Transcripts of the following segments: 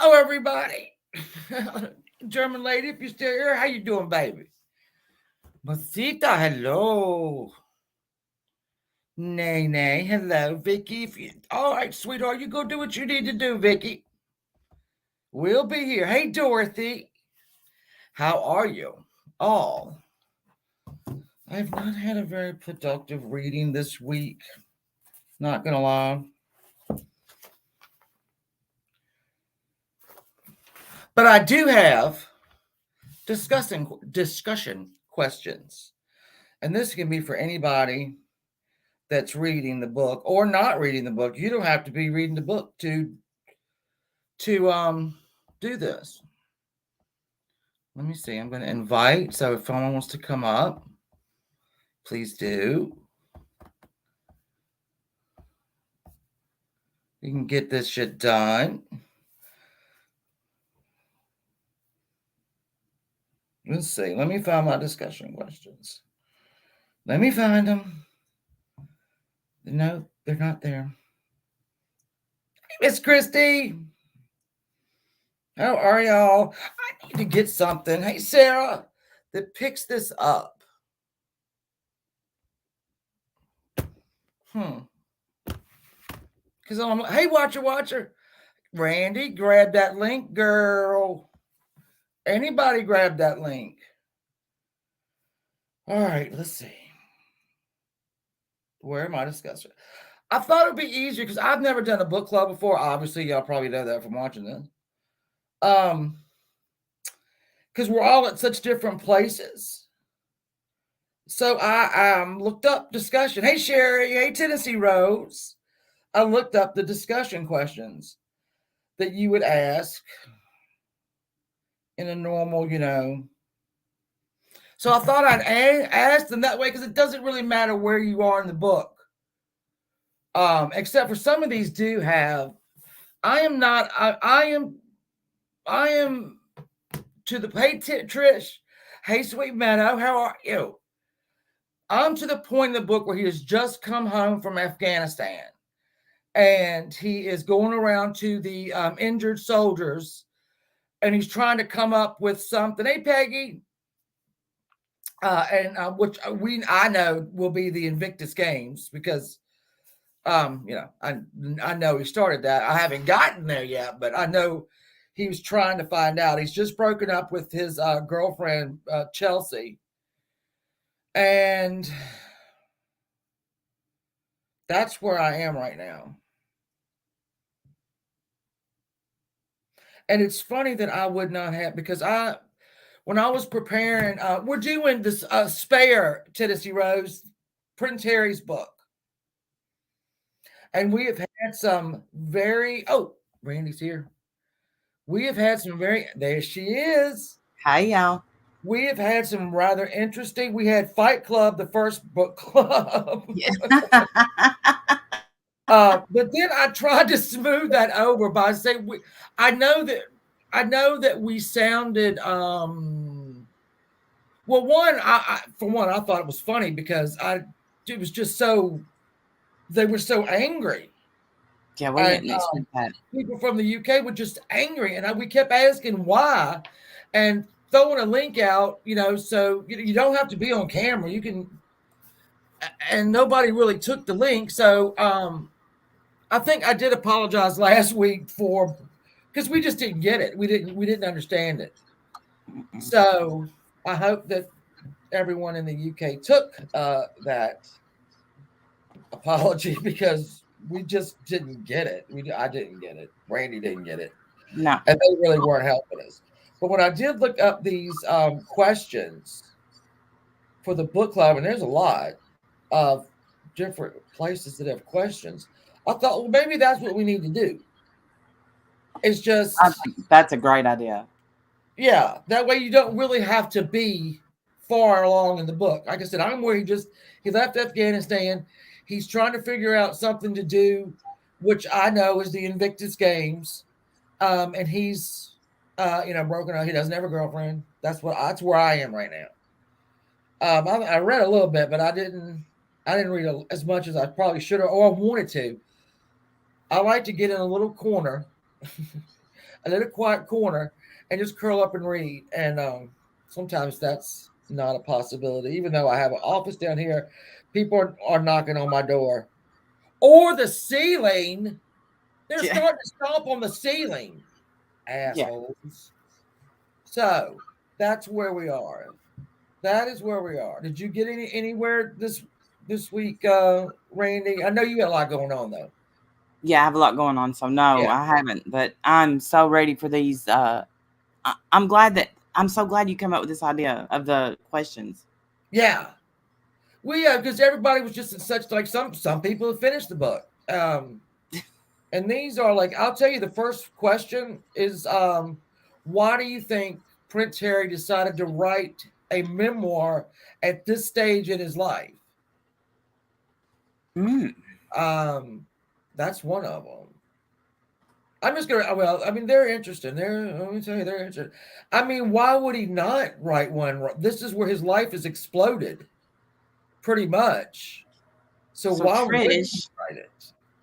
Oh, everybody. German lady, if you're still here, how you doing, baby? Masita, hello. Nay, nay, hello, Vicky. All right, sweetheart, you go do what you need to do, Vicky. We'll be here. Hey, Dorothy, how are you? All. I've not had a very productive reading this week. Not gonna lie. But I do have discussion questions. And this can be for anybody that's reading the book or not reading the book. You don't have to be reading the book to do this. Let me see. I'm going to invite. So if someone wants to come up, please do. You can get this shit done. Let's see. Let me find my discussion questions. Let me find them. No, they're not there. Hey, Miss Christie. How are y'all? I need to get something. Hey, Sarah, that picks this up. Because I'm like, hey, watcher. Randy, grab that link, girl. Anybody grab that link. All right, let's see. Where am I discussing? I thought it would be easier because I've never done a book club before. Obviously, y'all probably know that from watching this. Because we're all at such different places. So I looked up discussion. Hey, Sherry. Hey, Tennessee Rose. I looked up the discussion questions that you would ask in a normal, So I thought I'd ask them that way because it doesn't really matter where you are in the book. Except for some of these do have. I am to the hey Trish. Hey, Sweet Meadow, how are you? I'm to the point in the book where he has just come home from Afghanistan. And he is going around to the injured soldiers. And he's trying to come up with something. Hey, Peggy. Which I know will be the Invictus Games because, I know he started that. I haven't gotten there yet, but I know he was trying to find out. He's just broken up with his girlfriend, Chelsea. And that's where I am right now. And it's funny that I would not have, because when I was preparing, we're doing this Spare, Tennessee Rose, Prince Harry's book. And we have had some Randy's here. We have had some there she is. Hi, y'all. We have had some rather interesting. We had Fight Club, the first book club. Yeah. But then I tried to smooth that over by saying I know that we sounded well, for one, I thought it was funny because it was just they were so angry. Yeah, we didn't expect that. People from the UK were just angry, and we kept asking why, and throwing a link out, so you don't have to be on camera. You can, and nobody really took the link. So I think I did apologize last week because we just didn't get it. We didn't understand it. So I hope that everyone in the UK took that apology because we just didn't get it. I didn't get it. Randy didn't get it. No. And they really weren't helping us. But when I did look up these questions for the book club, and there's a lot of different places that have questions, I thought, well, maybe that's what we need to do. It's just, I think that's a great idea. yeah, that way you don't really have to be far along in the book. Like I said, I'm where he left Afghanistan. He's trying to figure out something to do, which I know is the Invictus Games. And he's, broken up. He doesn't have a girlfriend. That's where I am right now. I read a little bit, but I didn't read as much as I probably should have or wanted to. I like to get in a little corner, a little quiet corner and just curl up and read. And sometimes that's not a possibility. Even though I have an office down here, people are knocking on my door. Or the ceiling. They're Yeah. starting to stomp on the ceiling. Yeah. Assholes. So that's where we are. That is where we are. Did you get anywhere this week, Randy? I know you got a lot going on though. Yeah, I have a lot going on, so no, Yeah. I haven't. But I'm so ready for these. I'm so glad you come up with this idea of the questions. Yeah. We because everybody was just in such like some people have finished the book. And these are like I'll tell you the first question is why do you think Prince Harry decided to write a memoir at this stage in his life? Mm. Um that's one of them. I'm just gonna well, I mean they're interesting. They're let me tell you they're interesting. I mean, why would he not write one? This is where his life has exploded, pretty much. So So why wouldn't he write it?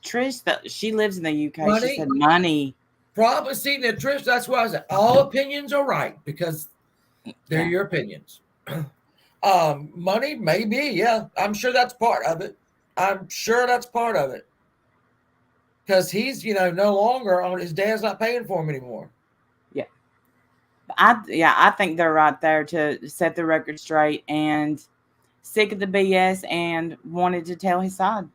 Trish, that she lives in the UK. She Money? said money. Probably seen that Trish. That's why I said all opinions are right because they're Yeah. your opinions. Money, maybe, yeah. I'm sure that's part of it. I'm sure that's part of it. Because he's, no longer on his dad's not paying for him anymore. Yeah. I think they're right there to set the record straight and sick of the BS and wanted to tell his side.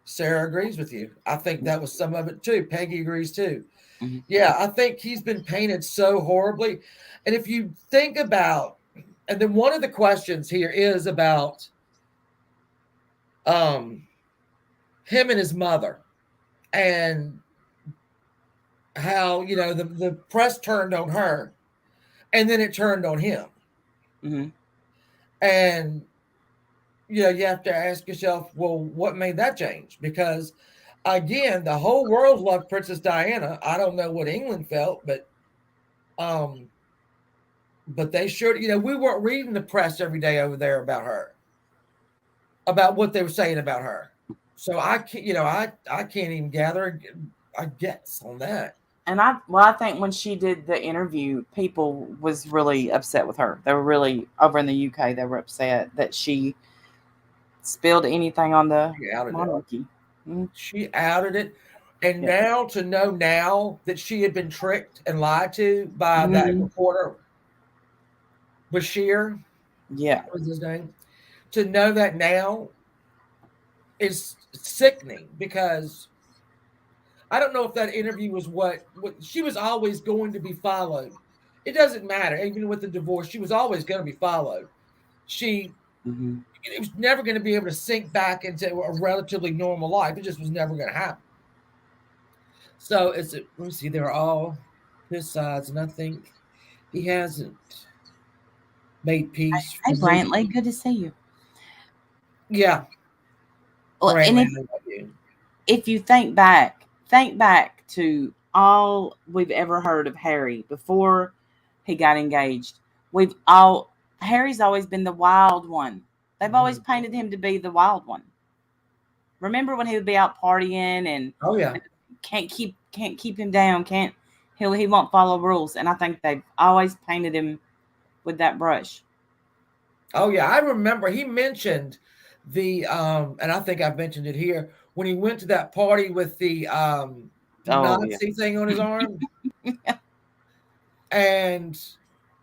Sarah agrees with you. I think that was some of it too. Peggy agrees too. Mm-hmm. Yeah, I think he's been painted so horribly. And if you think about, and then one of the questions here is about um him and his mother and how, the press turned on her and then it turned on him. Mm-hmm. And you have to ask yourself, well, what made that change? Because again, the whole world loved Princess Diana. I don't know what England felt, um, but they sure, we weren't reading the press every day over there about what they were saying about her. So I can't, I can't even gather a guess on that. And I think when she did the interview, people was really upset with her. They were really over in the UK. They were upset that she spilled anything on the She outed it. monarchy. Mm-hmm. She outed it. And Yeah. now to know now that she had been tricked and lied to by that Mm-hmm. reporter, Bashir, Yeah. what was his name? To know that now is sickening because I don't know if that interview was what she was always going to be followed. It doesn't matter. Even with the divorce, she was always going to be followed. She Mm-hmm. it was never going to be able to sink back into a relatively normal life. It just was never going to happen. So let me see, they're all his sides, and I think he hasn't made peace Hey, physically. Brantley, good to see you. Yeah, Well, Brantley, and I know about you. if you think back to all we've ever heard of Harry before he got engaged, Harry's always been the wild one. They've always Mhm. painted him to be the wild one. Remember when he would be out partying and Oh yeah, can't keep him down, can't he won't follow rules, and I think they've always painted him with that brush. oh yeah. I remember he mentioned and I think I've mentioned it here when he went to that party with the Oh yeah. Nazi thing on his arm, and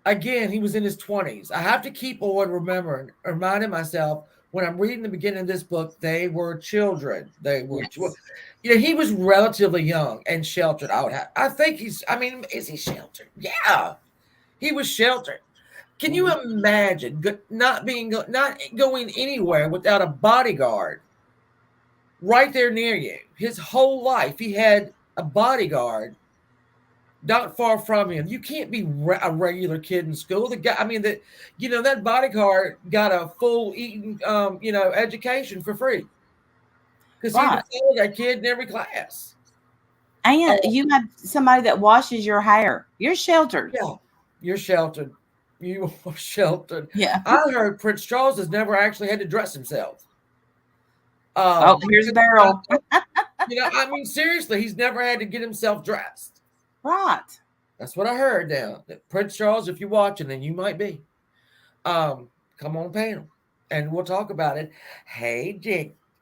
again he was in his 20s. I have to keep on reminding myself when I'm reading the beginning of this book, they were children. They were, Yes. he was relatively young and sheltered. I think I mean, is he sheltered? Yeah, he was sheltered. Can you Mm-hmm. imagine not going anywhere without a bodyguard right there near you? His whole life, he had a bodyguard not far from him. You can't be a regular kid in school. The guy, I mean, that bodyguard got a full eating, education for free because he had to Right. follow that kid in every class. And Oh you have somebody that washes your hair. You're sheltered. yeah, you're sheltered. You are sheltered. Yeah. I heard Prince Charles has never actually had to dress himself. Oh, here's Because Beryl. I mean, seriously, he's never had to get himself dressed. Right. That's what I heard now. That Prince Charles, if you're watching, and you might be, um, come on panel, and we'll talk about it. Hey,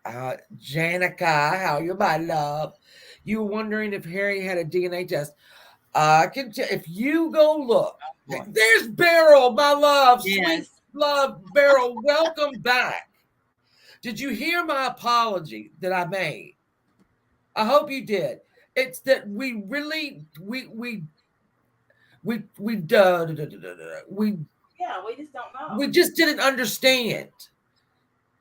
Janica, how you, my love? You were wondering if Harry had a DNA test. I can tell if you go look. Boy. There's Beryl, my love, sweet Yes. love, Beryl. Welcome back. Did you hear my apology that I made? I hope you did. It's that we really we Yeah, we just don't know. we just didn't understand,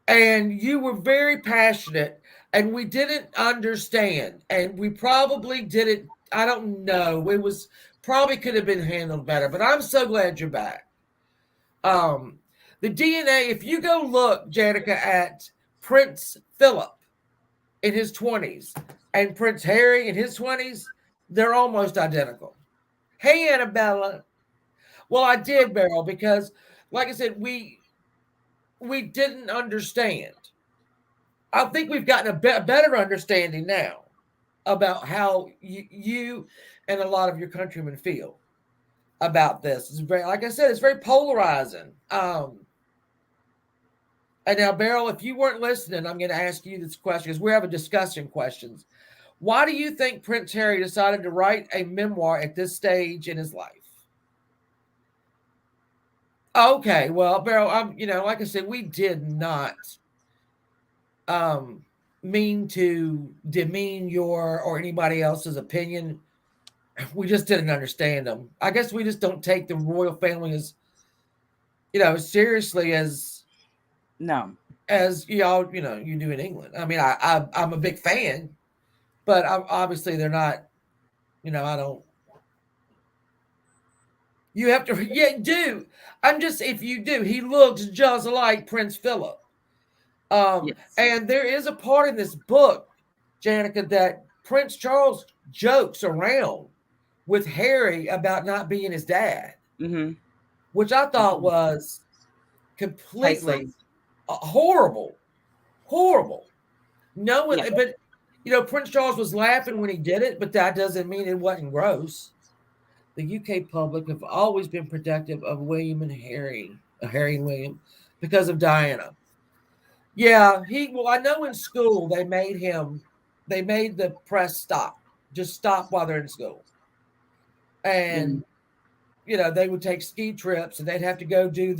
and you were very passionate, and we didn't understand, and we probably didn't. I don't know. It was probably could have been handled better, but I'm so glad you're back. Um, the DNA. If you go look, Janica, at Prince Philip in his 20s and Prince Harry in his 20s, they're almost identical. Hey, Annabella. Well, I did, Beryl, because, like I said, we didn't understand. I think we've gotten a better understanding now about how you and a lot of your countrymen feel about this. It's very, like I said, it's very polarizing. And now, Beryl, if you weren't listening, I'm going to ask you this question because we're having discussion questions. Why do you think Prince Harry decided to write a memoir at this stage in his life? Okay, well, Beryl, like I said, we did not um, mean to demean your or anybody else's opinion. We just didn't understand them. I guess we just don't take the royal family as seriously No. as y'all you do in England. I mean, I'm a big fan, but obviously they're not. I don't. You have to, yeah, do. I'm just, if you do, he looks just like Prince Philip. Yes. And there is a part in this book, Janica, that Prince Charles jokes around with Harry about not being his dad, Mm-hmm. which I thought Mm-hmm. was completely Tasteless. horrible, horrible. No one, Yeah. but Prince Charles was laughing when he did it, but that doesn't mean it wasn't gross. The UK public have always been protective of William and Harry and William, because of Diana. Yeah, well, I know in school they made the press stop, just stop while they're in school. Mm. And, they would take ski trips and they'd have to go do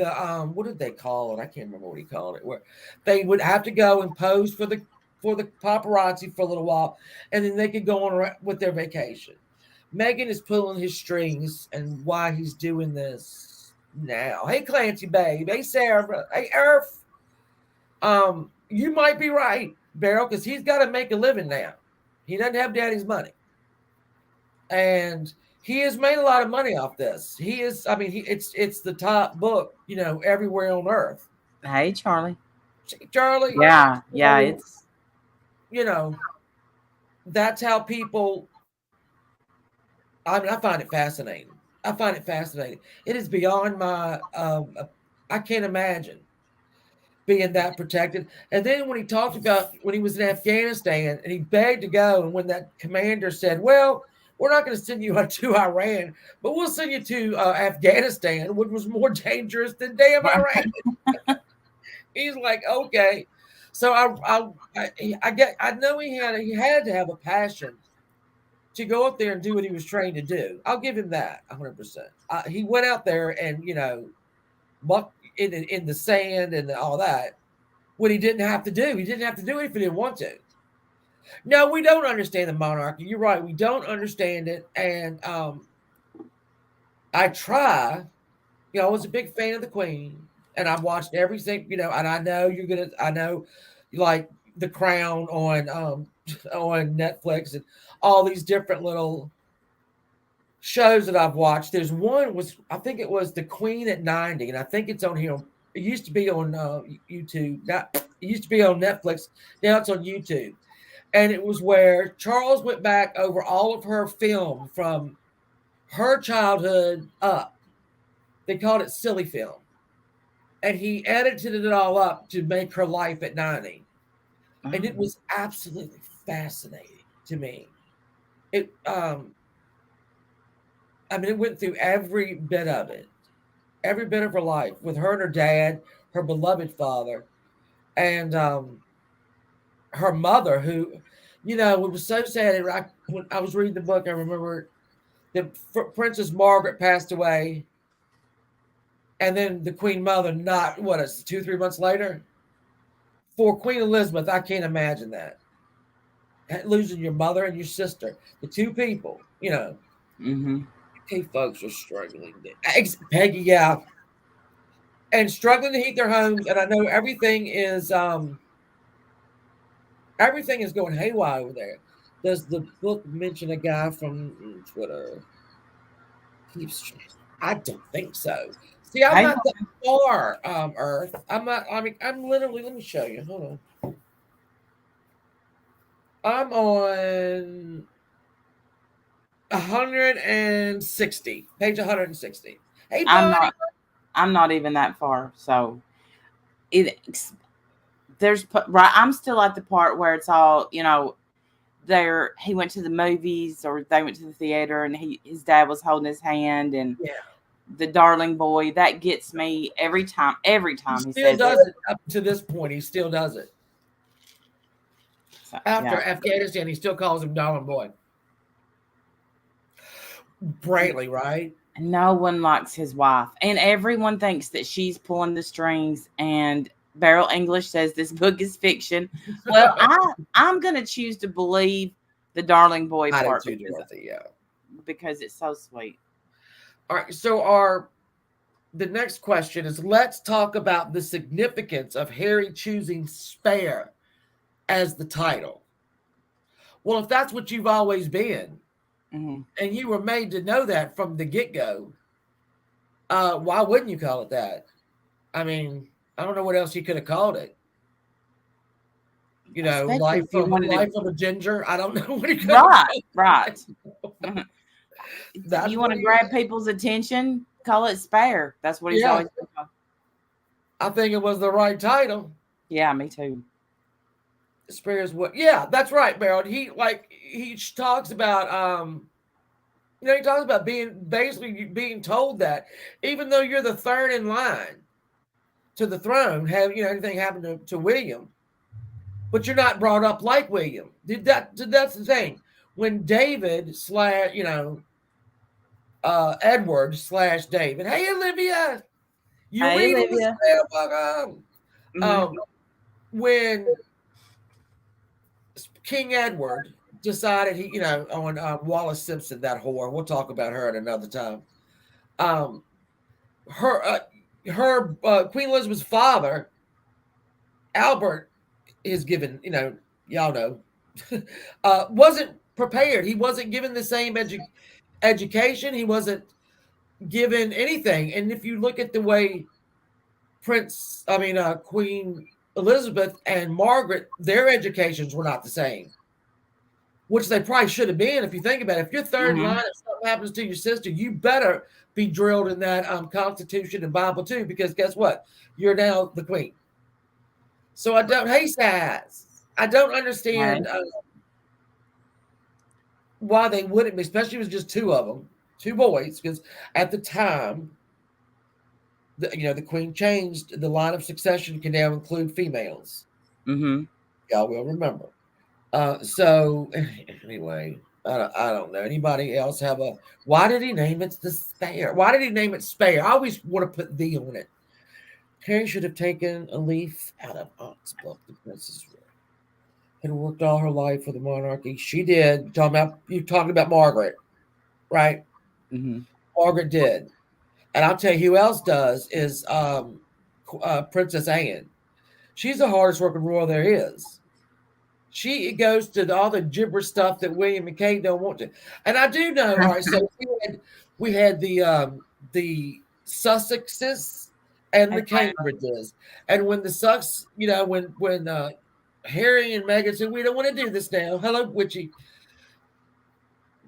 what did they call it? I can't remember what he called it, where they would have to go and pose for the paparazzi for a little while, and then they could go on with their vacation. Megan is pulling his strings and why he's doing this now. Hey, Clancy, babe. Hey, Sarah. Hey, Earth. You might be right, Beryl, because he's got to make a living now. He doesn't have daddy's money. And he has made a lot of money off this. He is, I mean, it's the top book, everywhere on earth. Hey, Charlie. Charlie, Yeah. Yeah. so, It's. you know, that's how people, I mean, I find it fascinating. I find it fascinating. It is beyond my, I can't imagine being that protected. And then when he talked about when he was in Afghanistan and he begged to go, and when that commander said, "Well, we're not going to send you to Iran, but we'll send you to Afghanistan, which was more dangerous than damn Iran." He's like, "Okay." So I know he had to have a passion to go up there and do what he was trained to do. I'll give him that 100%. He went out there and muck in the sand and all that. What he didn't have to do. He didn't have to do it if he didn't want to. No, we don't understand the monarchy. You're right. We don't understand it. And I try. I was a big fan of the Queen, and I've watched everything. And I know you're gonna. I know, like The Crown on Netflix and all these different little shows that I've watched. There's one was I think it was The Queen at 90, and I think it's on here. It used to be on YouTube. Not it used to be on Netflix. Now it's on YouTube. And it was where Charles went back over all of her film from her childhood up. They called it silly film. And he edited it all up to make her life at 90. And it Oh. was absolutely fascinating to me. It I mean, it went through every bit of it, every bit of her life with her and her dad, her beloved father, and her mother, who, it was so sad. When I was reading the book, I remember that Princess Margaret passed away, and then the Queen Mother, not what is 2, 3 months later. For Queen Elizabeth, I can't imagine that, losing your mother and your sister, the two people. Mm-hmm. UK folks are struggling. Peggy, yeah, and struggling to heat their homes. And I know everything is going haywire over there. Does the book mention a guy from Twitter? Keeps. I don't think so. See, I'm Hey, not that far, Earth. I'm not. I mean, I'm literally. Let me show you. Hold on. I'm on 160, page 160. Hey, I'm buddy. not. I'm not even that far. So it right. I'm still at the part where it's all there. He went to the movies, or they went to the theater, and his dad was holding his hand, and Yeah, the darling boy, that gets me every time. Every he time he still says it. does it up to this point. He still does it. So, yeah. After Afghanistan, he still calls him darling boy. Brantley, right? No one likes his wife, and everyone thinks that she's pulling the strings. And Beryl English says this book is fiction. Well, I'm gonna choose to believe the darling boy I do part, too, Dorothy. Yeah. because it's so sweet. All right. So the next question is, let's talk about the significance of Harry choosing Spare as the title. Well, if that's what you've always been, Hmm. and you were made to know that from the get go, why wouldn't you call it that? I mean, I don't know what else you could have called it. Especially Life if you of wanted it. life of a ginger. I don't know what he could have Right, called right. it. Mhm. That's You what want to he. grab people's attention? Call it Spare. That's what he's Yeah, always been called. I think it was the right title. Yeah, me too. Spares what? Yeah, that's right, Meryl. He talks about he talks about being told that even though you're the third in line to the throne, have anything happened to William, but you're not brought up like William. That's the thing. When David slash Edward slash David, hey Olivia, you Hey, reading the Olivia. spell book? Hmm. Um, when King Edward decided on Wallace Simpson, that whore. We'll talk about her at another time. Um, her Queen Elizabeth's father, Albert, is given y'all know wasn't prepared. He wasn't given the same education. He wasn't given anything. And if you look at the way Queen Elizabeth and Margaret, their educations were not the same, which they probably should have been. If you think about it, if you're third line, Hmm. if something happens to your sister, you better be drilled in that Constitution and Bible too, because guess what? You're now the queen. So I don't. Hey, Saz, I don't understand Hey. why they wouldn't be, especially if it was just two of them, two boys, because at the time, the queen changed the line of succession can now include females. Hmm. Y'all will remember. So anyway, I don't know. Anybody else have a? Why did he name it the Spare? Why did he name it Spare? I always want to put "the" on it. Harry should have taken a leaf out of Aunt's book. The Princess had worked all her life for the monarchy. She did. You talking about Margaret, right? Hmm. Margaret did, and I'll tell you who else does is Princess Anne. She's the hardest working royal there is. She goes to all the gibberish stuff that William and Kate don't want to. And I do know. All right, so we had the Sussexes and the Cambridges, and when the Sussex, when Harry and Meghan said we don't want to do this now. Hello, Witchy.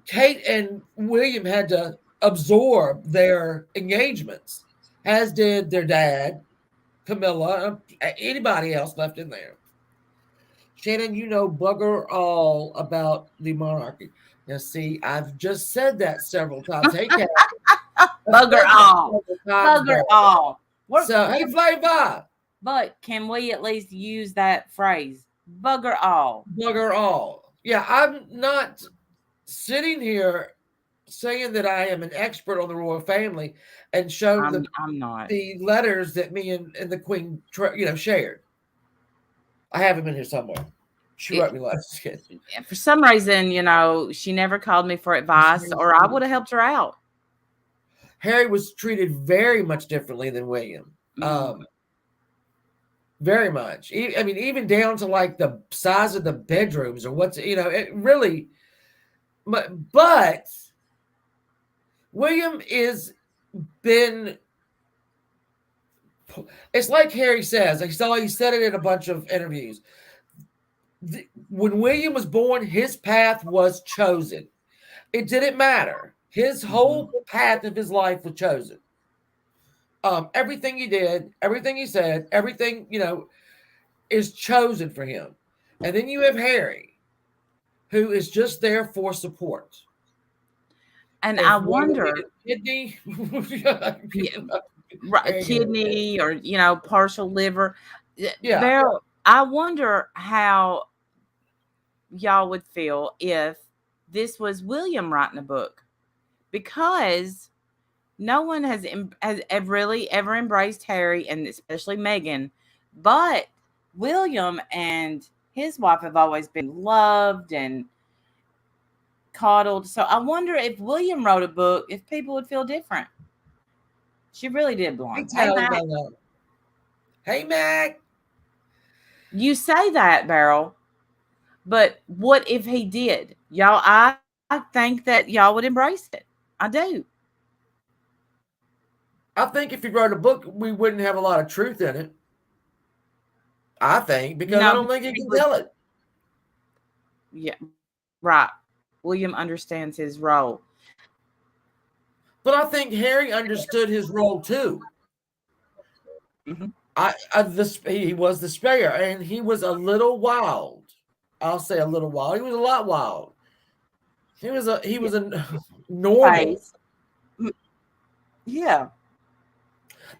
Kate and William had to absorb their engagements, as did their dad, Camilla, anybody else left in there. Shannon, you know bugger all about the monarchy. Now, see, I've just said that several times. Hey, Kat. Bugger all. Bugger all. So, hey, Flavor, But can we at least use that phrase? Bugger all. bugger all. Yeah, I'm not sitting here saying that I am an expert on the royal family and show I'm not. the letters that me and the Queen, shared. I have them in here somewhere. She It, wrote me letters. for some reason, she never called me for advice, or I would have helped her out. Harry was treated very much differently than William. Mm. Very much. I mean, even down to like the size of the bedrooms or it really. But William is been. It's like Harry says. He said it in a bunch of interviews. When William was born, his path was chosen. It didn't matter. His whole path of his life was chosen. Everything he did, everything he said, everything, is chosen for him. And then you have Harry, who is just there for support. And I wonder, kidney, kidney or partial liver. Yeah. Beryl, I wonder how y'all would feel if this was William writing a book, because no one has really ever embraced Harry, and especially Meghan, but William and his wife have always been loved and coddled. So I wonder if William wrote a book, if people would feel different. She really did, Blonde. Hey, Mac. Hey, Mac. You say that, Beryl, but what if he did? Y'all, I think that y'all would embrace it. I do. I think if he wrote a book, we wouldn't have a lot of truth in it. I think, because I don't think he can tell it. Yeah, right. William understands his role. But I think Harry understood his role too. He was the spare, and he was a little wild. I'll say a little wild. He was a lot wild. He was a normal. Yeah.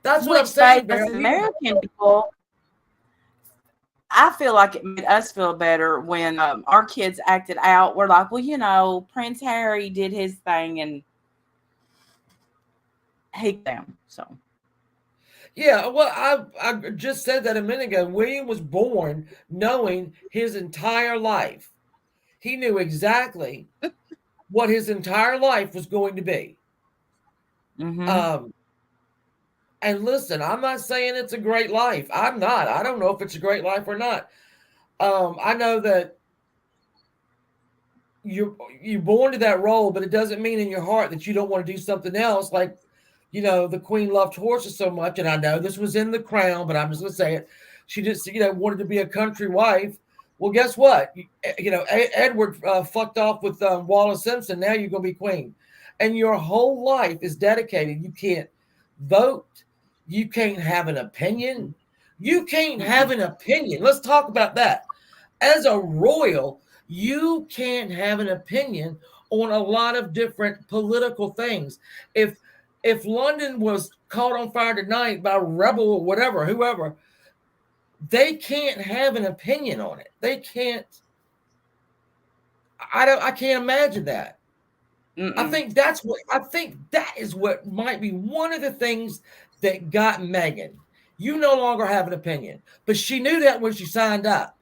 That's what I'm saying, as American people, I feel like it made us feel better when our kids acted out. We're like, well, Prince Harry did his thing and hate them. So, yeah, well, I just said that a minute ago. William was born knowing his entire life. He knew exactly what his entire life was going to be. Mm-hmm. And listen, I'm not saying it's a great life. I'm not. I don't know if it's a great life or not. I know that you're born to that role, but it doesn't mean in your heart that you don't want to do something else. Like, the Queen loved horses so much, and I know this was in The Crown, but I'm just going to say it. She just, wanted to be a country wife. Well, guess what? Edward fucked off with Wallace Simpson. Now you're going to be queen, and your whole life is dedicated. You can't vote. You can't have an opinion. You can't have an opinion. Let's talk about that. As a royal, you can't have an opinion on a lot of different political things. If London was caught on fire tonight by rebel or whatever, whoever, they can't have an opinion on it. They can't. I can't imagine that. I think that is what might be one of the things that got Meghan. You no longer have an opinion, but she knew that when she signed up.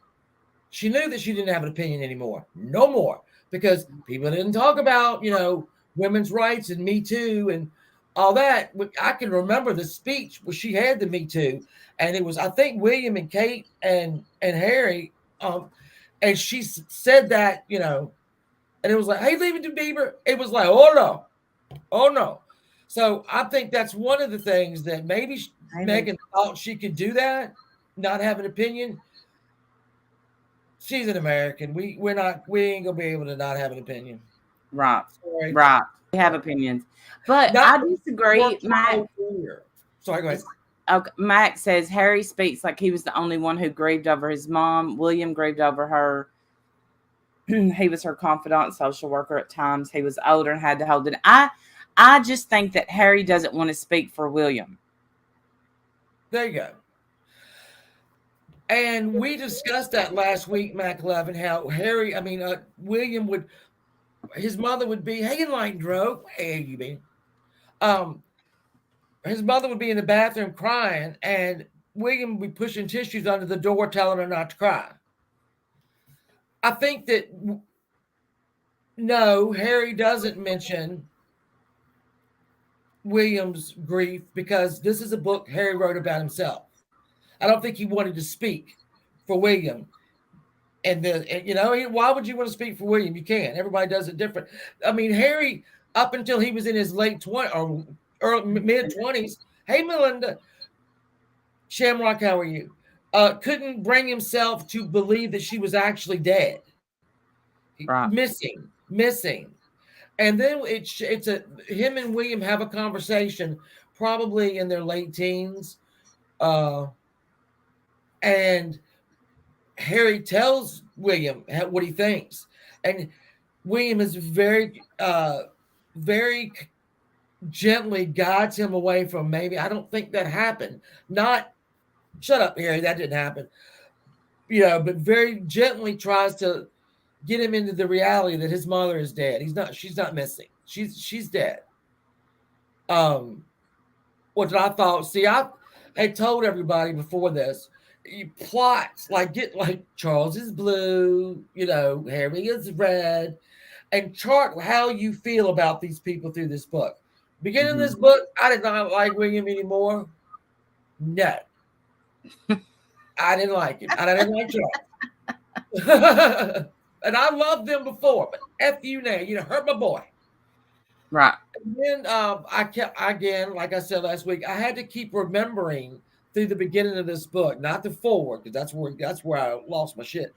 She knew that she didn't have an opinion anymore. No more, because people didn't talk about, women's rights and Me Too and all that. I can remember the speech where she had the Me Too, and it was, I think, William and Kate and Harry, and she said that, and it was like, hey, leave it to Bieber. It was like, oh no. So I think that's one of the things that maybe Meghan thought she could do that, not have an opinion. She's an American. We ain't gonna be able to not have an opinion. Right. Sorry. Right. We have opinions. But I disagree. Sorry, go ahead. Okay, Mac says Harry speaks like he was the only one who grieved over his mom. William grieved over her. He was her confidant, social worker at times. He was older and had to hold it. I just think that Harry doesn't want to speak for William. There you go. And we discussed that last week, Mac 11, how William would, his mother would be, hey, Enlightened Rogue, where you been? Um, his mother would be in the bathroom crying, and William would be pushing tissues under the door, telling her not to cry. I think that no, Harry doesn't mention William's grief because this is a book Harry wrote about himself. I don't think he wanted to speak for William. Why would you want to speak for William? You can't. Everybody does it different. I mean, Harry, up until he was in his late 20s or early mid 20s, hey, Melinda, Shamrock, how are you? Couldn't bring himself to believe that she was actually dead, Right. missing. And then him and William have a conversation, probably in their late teens, and Harry tells William what he thinks, and William is very gently guides him away from maybe I don't think that happened. Not shut up, Harry, that didn't happen. But very gently tries to get him into the reality that his mother is dead. She's not missing. She's dead. What did I thought? See, I had told everybody before this, you plots get like Charles is blue, Harry is red, and chart how you feel about these people through this book. Beginning of this book, I did not like William anymore. No. I didn't like it. I didn't like Charles. And I loved them before, but F you now, hurt my boy. Right. And then I kept, again, like I said last week, I had to keep remembering through the beginning of this book, not the forward, because that's where I lost my shit.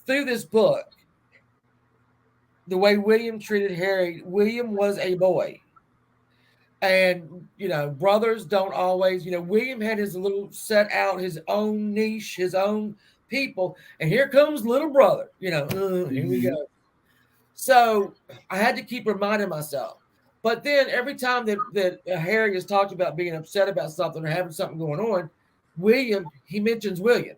Through this book, the way William treated Harry, William was a boy. And, brothers don't always, William had his little set out, his own niche, his own people. And here comes little brother, here we go. So I had to keep reminding myself. But then every time that Harry has talked about being upset about something or having something going on, he mentions William.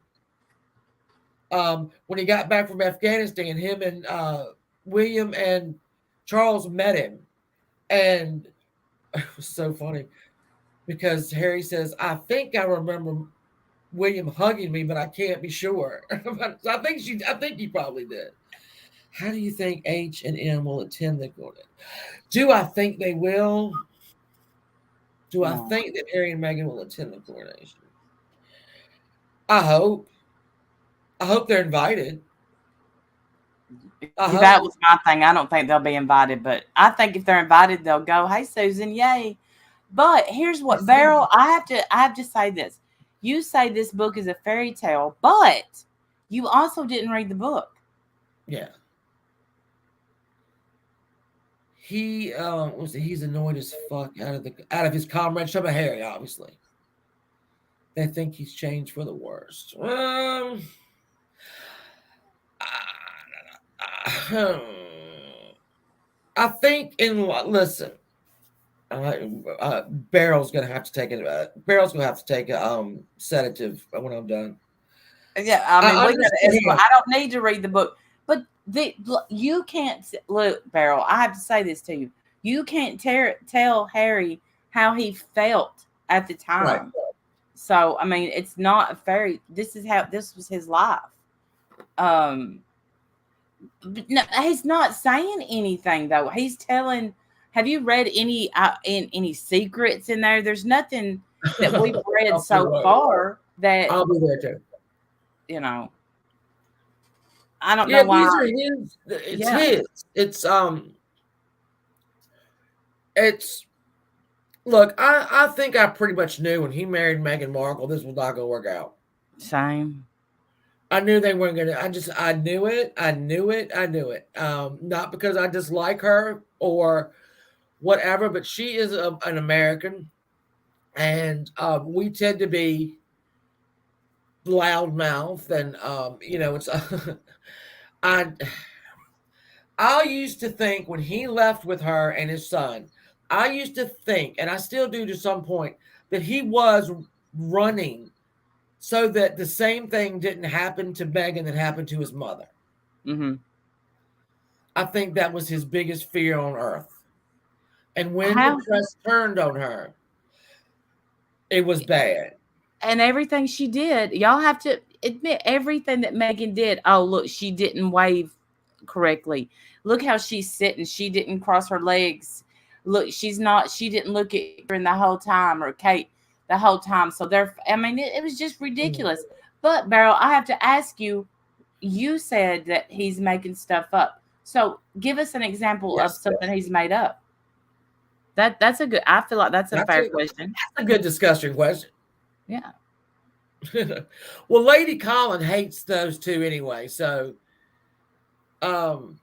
When he got back from Afghanistan, him and William and Charles met him. And it was so funny because Harry says, I think I remember William hugging me, but I can't be sure. I think he probably did. How do you think H and M will attend the coronation? Do I think they will? Do I think that Harry and Meghan will attend the coronation? I hope. I hope they're invited. That was my thing. I don't think they'll be invited, but I think if they're invited, they'll go, hey, Susan, yay. But here's what, Beryl, I have to say this. You say this book is a fairy tale, but you also didn't read the book. Yeah. He's annoyed as fuck out of his comrades. Talking about Harry, obviously. They think he's changed for the worst. I think listen, Beryl's gonna have to take it. Beryl's gonna have to take a sedative when I'm done. Yeah, I mean, I don't need to read the book, but you can't look, Beryl. I have to say this to you: you can't tell Harry how he felt at the time. Right. So, I mean, it's not a fairy. This was his life. No, he's not saying anything though. He's telling. Have you read any secrets in there? There's nothing that we've read so far that I'll be there too. I don't know why. These are his. It's his. It's. Look, I think I pretty much knew when he married Meghan Markle, this was not going to work out. Same. I knew they weren't going to. I knew it. Not because I dislike her or whatever, but she is an American, and we tend to be loudmouth, and it's. I used to think when he left with her and his son, I used to think, and I still do to some point, that he was running so that the same thing didn't happen to Megan that happened to his mother. Mm-hmm. I think that was his biggest fear on earth. And when the How press turned on her, it was bad. and everything she did, y'all have to admit everything that Megan did. Oh, look, she didn't wave correctly. Look how she's sitting. She didn't cross her legs. Look, she didn't look at her in the whole time or Kate the whole time. So there, I mean, it was just Mm. ridiculous. But Beryl, I have to ask you, you said that he's making stuff up. So give us an example of Yes, something he's made up. That's a good, I feel like that's a that's fair question. a good discussion question. Yeah. Well, Lady Colin hates those two anyway. So, um,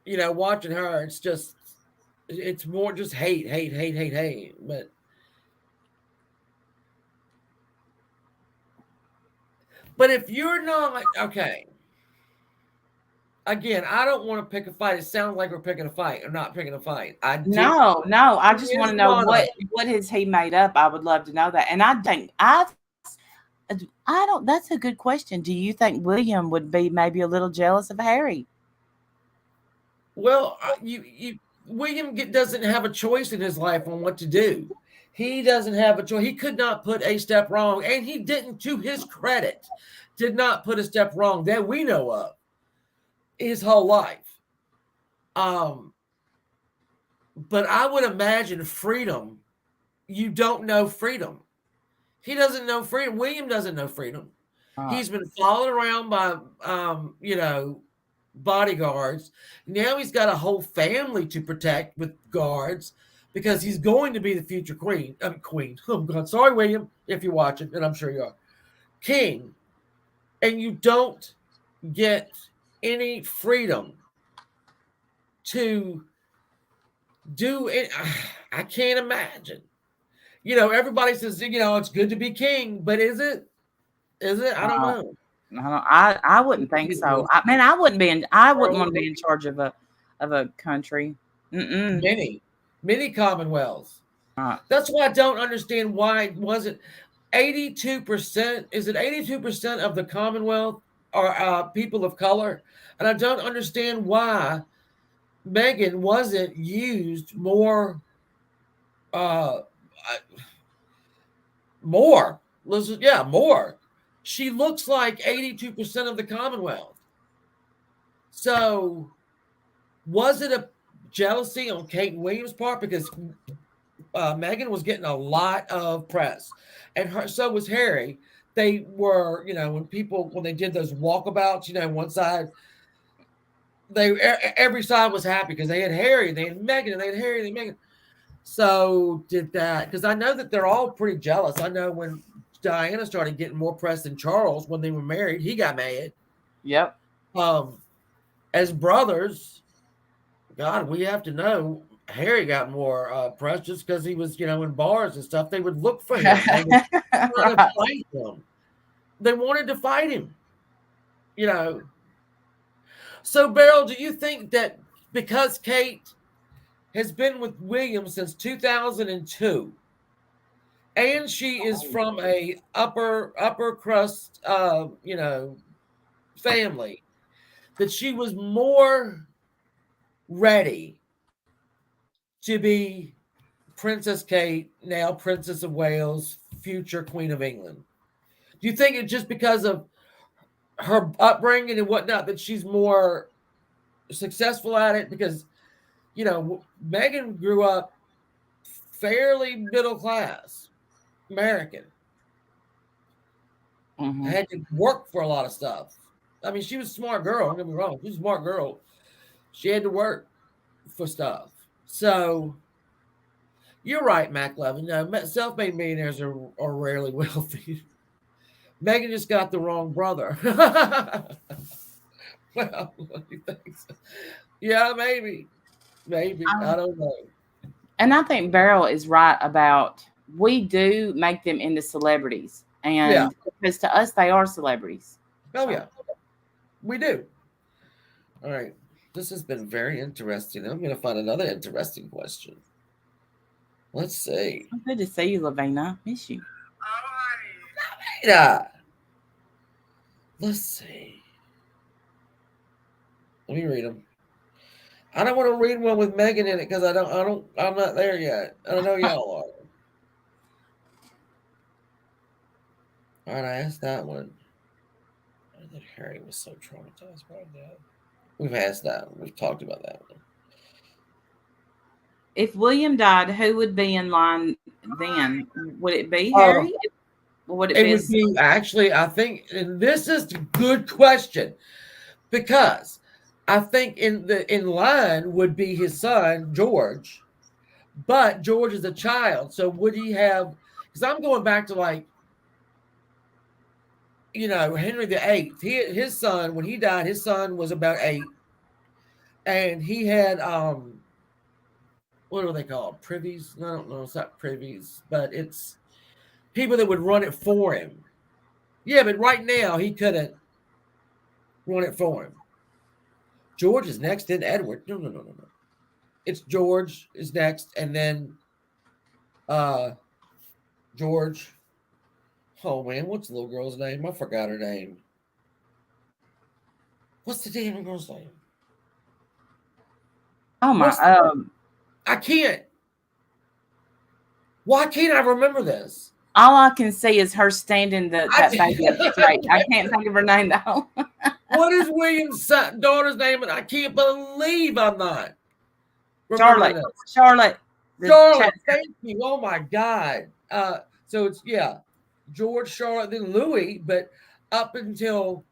watching her, it's more just hate, hate, hate, hate, hate. But if you're not okay, again, I don't want to pick a fight. It sounds like we're picking a fight or not picking a fight. I did. No, no, I He just want is to know monarchy. what has he made up? I would love to know that. And I think I don't that's a good question. Do you think William would be maybe a little jealous of Harry? Well, William doesn't have a choice in his life on what to do. He doesn't have a choice. He could not put a step wrong, and he didn't, to his credit, did not put a step wrong that we know of his whole life. Um, but I would imagine freedom. You don't know freedom. He doesn't know freedom. William doesn't know freedom. Uh, He's been followed around by, bodyguards. Now he's got a whole family to protect with guards because he's going to be the future queen. Queen. Oh God, sorry, William, if you're watching, and I'm sure you are. King, and you don't get any freedom to do it. I can't imagine. Everybody says, it's good to be king, but is it? Is it? I don't uh, know. I wouldn't think so. I mean, I wouldn't want to be in charge of a country. Mm-mm. Many, many commonwealths. Uh, That's why I don't understand why it wasn't 82%. Is it 82% of the Commonwealth are people of color? And I don't understand why Megan wasn't used more. Uh, more. Listen, yeah, more. She looks like 82% of the Commonwealth. So was it a jealousy on Kate Williams' part because Megan was getting a lot of press, and so was Harry. They were, when they did those walkabouts, one side, every side was happy because they had Harry, they had Megan, and they had Harry, and they had Megan. So did that because I know that they're all pretty jealous. I know when Diana started getting more press than Charles when they were married, he got mad. yep. Um, as brothers, God, we have to know Harry got more press just because he was, in bars and stuff. They would look for him. They would try to Right. fight him. They wanted to fight him, you know. So, Beryl, do you think that because Kate has been with William since 2002, and she is from a upper crust, family, that she was more ready to be Princess Kate, now Princess of Wales, future Queen of England? Do you think it's just because of her upbringing and whatnot that she's more successful at it? Because, Megan grew up fairly middle class American, Hmm. had to work for a lot of stuff. I mean, she was a smart girl. Don't get me wrong. She's a smart girl. She had to work for stuff. So you're right, Mac Levin. No, self-made millionaires are rarely wealthy. Megan just got the wrong brother. Well, what do you think? Yeah, maybe. Maybe. I don't know. And I think Beryl is right about we do make them into celebrities, Yeah. and because to us they are celebrities. Oh, So yeah. We do. All right. This has been very interesting. I'm going to find another interesting question. Let's see. So good to see you, Lavina. Miss you. Yeah. Let's see. Let me read them. I don't want to read one with Megan in it because I'm not there yet. I don't know y'all are. All right, I asked that one. I think Harry was so traumatized by that. We've asked that. We've talked about that one. If William died, who would be in line then? Would it be Uh, Harry? Or would it it be would his? be actually, I think, and this is a good question because I think in line would be his son George, but George is a child, so would he have? Because I'm going back to like Henry VIII. His son when he died, his son was about 8, and he had what are they called? Privies? No, I don't know. It's not privies, but it's people that would run it for him. Yeah, but right now he couldn't run it for him. George is next, then Edward. No, no, no, no, no. It's George is next, and then uh George. Oh man, what's the little girl's name? I forgot her name. What's the damn girl's name? Oh my. What's the, I can't. Why can't I remember this? All I can see is her standing that baby up straight. I I, can't think of her name though. what is William's daughter's name? And I can't believe I'm not remembering Charlotte. this. Charlotte. The chat. Charlotte, thank you. Oh my God. So it's George, Charlotte, then Louis, but up until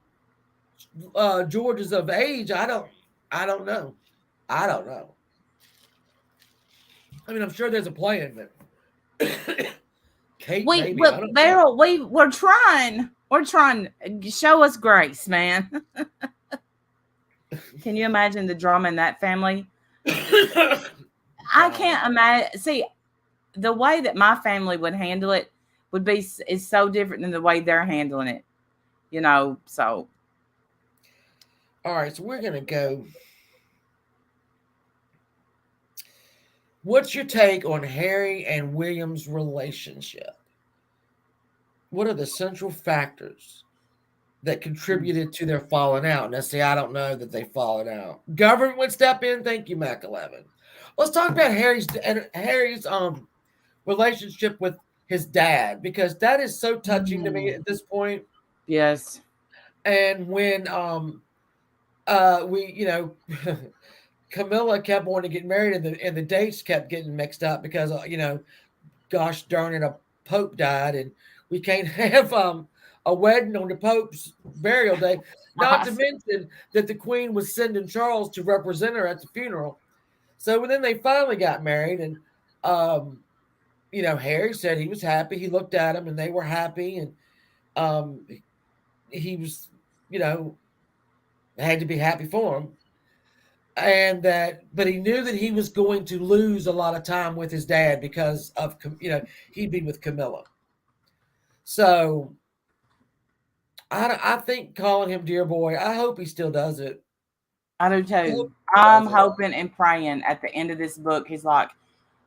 George is of age, I don't know. I don't know. I mean, I'm sure there's a plan, but Kate, maybe I don't know. Beryl, we're trying. We're trying. Show us grace, man. Can you imagine the drama in that family? I can't imagine. See, the way that my family would handle it is so different than the way they're handling it. So All right, so we're gonna go. What's your take on Harry and William's relationship? What are the central factors that contributed to their falling out? Now, see, I don't know that they've fallen out. Government would step in. Thank you, Mac 11. Let's talk about Harry's relationship with his dad because that is so touching to me at this point. yes. And when we Camilla kept wanting to get married and the dates kept getting mixed up because gosh darn it, a pope died and we can't have a wedding on the pope's burial day. Not to mention that the queen was sending Charles to represent her at the funeral. So then they finally got married, and Harry said he was happy. He looked at him, and they were happy, and um, he was, had to be happy for him. But he knew that he was going to lose a lot of time with his dad because of, he'd be with Camilla. So I think calling him dear boy, I hope he still does it. I do too. I'm hoping and praying at the end of this book, he's like,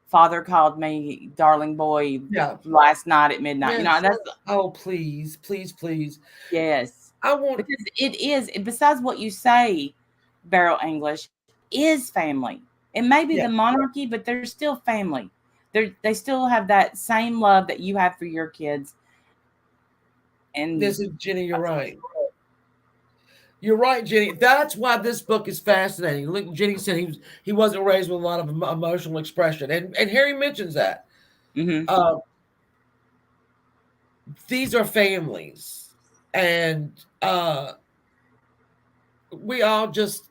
Father called me darling boy last night at midnight. Yes. That's please, please, please. Yes. I want because it is, besides what you say, Beryl English is family. It may be the monarchy, but they're still family. They still have that same love that you have for your kids. And this is Jenny, you're right. You're right, Jenny. That's why this book is fascinating. Look, Jenny said he wasn't raised with a lot of emotional expression, and Harry mentions that. Mm-hmm. These are families, and we all just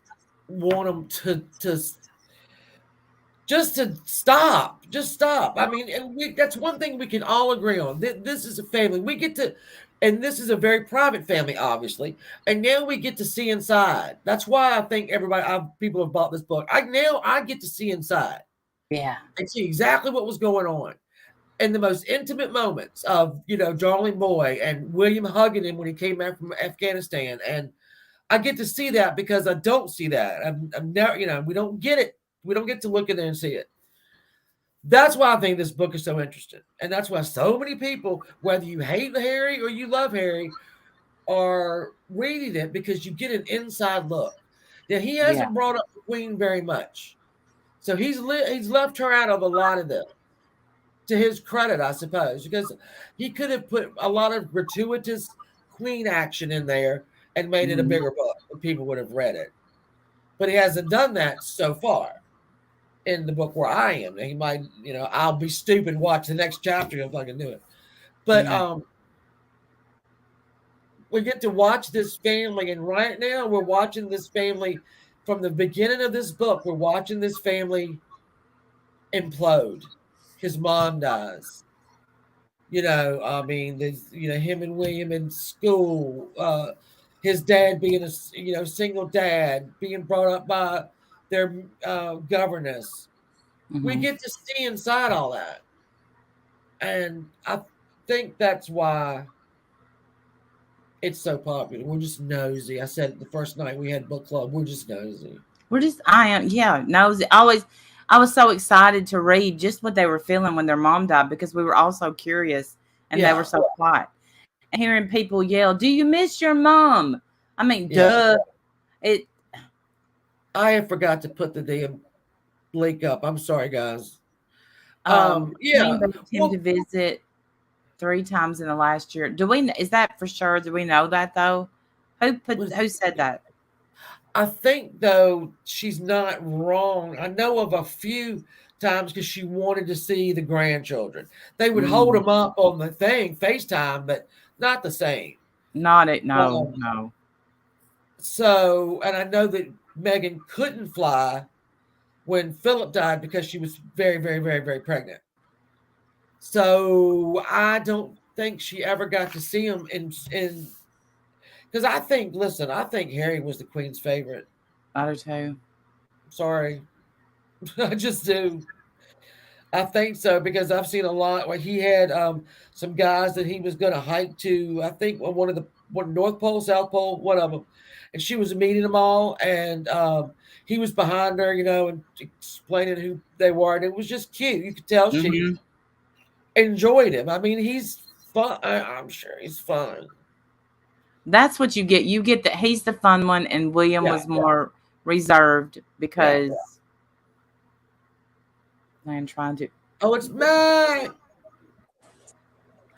want them to stop. Just stop. I mean, and that's one thing we can all agree on. This is a family. We get to. And this is a very private family, obviously. And now we get to see inside. That's why I think people have bought this book. I get to see inside. Yeah. And see exactly what was going on. And the most intimate moments of, Darling Boy and William hugging him when he came back from Afghanistan. And I get to see that because I don't see that. I'm never, we don't get it. We don't get to look in there and see it. That's why I think this book is so interesting. And that's why so many people, whether you hate Harry or you love Harry, are reading it because you get an inside look. Now, he Yeah. hasn't brought up the Queen very much. So he's left her out of a lot of them, to his credit, I suppose, because he could have put a lot of gratuitous Queen action in there and made it a Mhm. bigger book, and people would have read it. But he hasn't done that so far in the book where I am. He might, I'll be stupid, watch the next chapter, and fucking do it. But Yeah. we get to watch this family, and right now we're watching this family from the beginning of this book. We're watching this family implode. His mom dies. I mean, there's him and William in school. His dad being a single dad, being brought up by their governess. We Mhm. get to see inside all that, and I think that's why it's so popular. We're just nosy. I said it the first night we had book club. We're just nosy. We're just I am yeah, nosy. Always I was so excited to read just what they were feeling when their mom died because we were all so curious and they were Yeah, so quiet. And hearing people yell, "Do you miss your mom?" I mean, yeah. duh. It I have forgot to put the damn link up. I'm sorry, guys. Queen Yeah. begged him to Well, visit 3 times in the last year. Do we is that for sure? Do we know that though? Who said that? I think though she's not wrong. I know of a few times because she wanted to see the grandchildren. They would hold Mm, them up on the thing, FaceTime, but not the same. not it. No, Um, no. so, and I know that Megan couldn't fly when Philip died because she was very, very, very, very pregnant. So I don't think she ever got to see him in because listen, I think Harry was the Queen's favorite. I do too. Sorry, I just do. I think so because I've seen a lot where he had some guys that he was going to hike to. I think on one North Pole, South Pole, one of them, and she was meeting them all, and he was behind her, and explaining who they were, and it was just cute. You could tell she Hmm. enjoyed him. I mean, he's fun. I'm sure he's fun. That's what you get. You get that he's the fun one, and William Yeah, was more reserved yeah. because I'm trying to. Oh, it's Mac.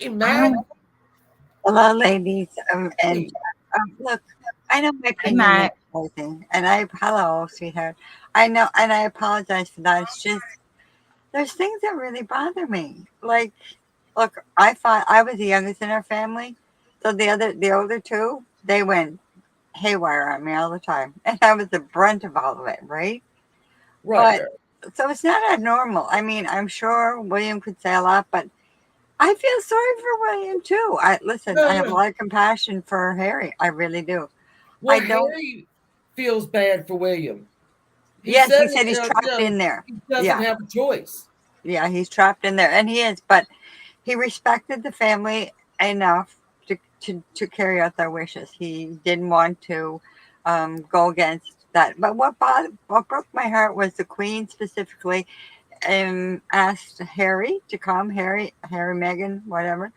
Hey, Hi, Mac. Hello, ladies. And Hey. look, I know my hey, opinion is Mac. everything, and hello, sweetheart. I know, and I apologize for that. It's just there's things that really bother me. Like, look, I thought I was the youngest in our family, so the older two, they went haywire on me all the time, and I was the brunt of all of it, right? Right, But right. so it's not abnormal. I mean, I'm sure William could say a lot, but I feel sorry for William too. I listen, No, I have a no. lot of compassion for Harry. I really do. Well, I don't. Harry feels bad for William. He Yes, said he said he's it. trapped in there. He doesn't Yeah, have a choice. yeah, he's trapped in there, and he is. But he respected the family enough to carry out their wishes. He didn't want to go against that. But what broke my heart was the Queen specifically asked Harry to come, Harry, Meghan, whatever,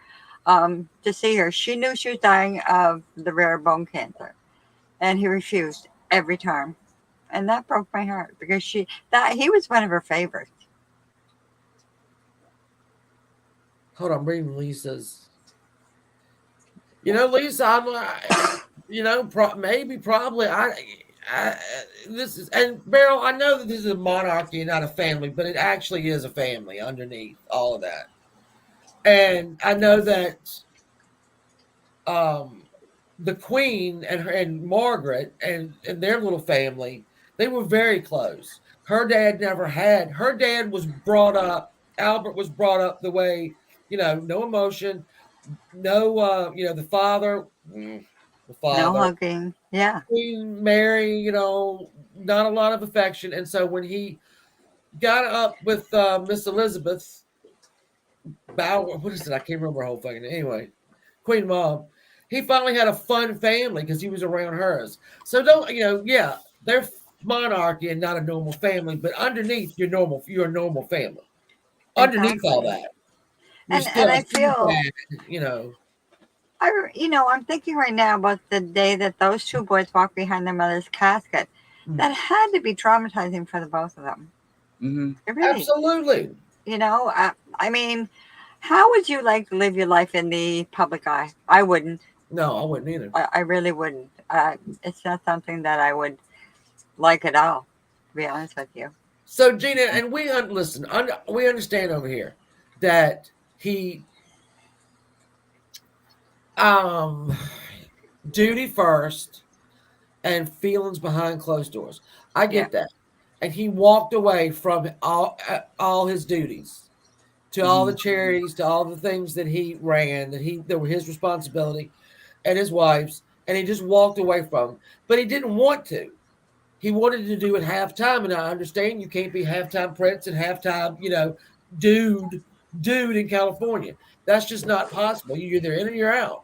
to see her. She knew she was dying of the rare bone cancer, and he refused every time, and that broke my heart because he was one of her favorites. Hold on, I'm reading Lisa's. Lisa, I'm like, maybe, probably. I, this is, and Beryl, I know that this is a monarchy and not a family, but it actually is a family underneath all of that. And I know that um, the Queen and Margaret and their little family, they were very close. Her dad was brought up. Albert was brought up the way, no emotion, no, the father, the No father, hugging. Yeah. Queen Mary, not a lot of affection. And so when he got up with Miss Elizabeth Bower, what is it? I can't remember her whole fucking name. Anyway, Queen Mom, he finally had a fun family because he was around hers. So don't, yeah, they're monarchy and not a normal family, but underneath you're a normal family. underneath all exactly. that, you're And still a I feel bad, you know. I'm thinking right now about the day that those two boys walked behind their mother's casket. Mm. That had to be traumatizing for the both of them. Hmm. It really, Absolutely. I mean, how would you like to live your life in the public eye? I wouldn't. No, I wouldn't either. I really wouldn't. It's not something that I would like at all, to be honest with you. So Gina, and listen, we understand over here that he um duty first and feelings behind closed doors. I Yeah. get that. And he walked away from all his duties, to all Hmm. the charities, to all the things that he ran, that were his responsibility and his wife's, and he just walked away from them. But he didn't want to. He wanted to do it halftime, and I understand you can't be halftime Prince and halftime, dude, dude in California. That's just not possible. You're either in or you're out.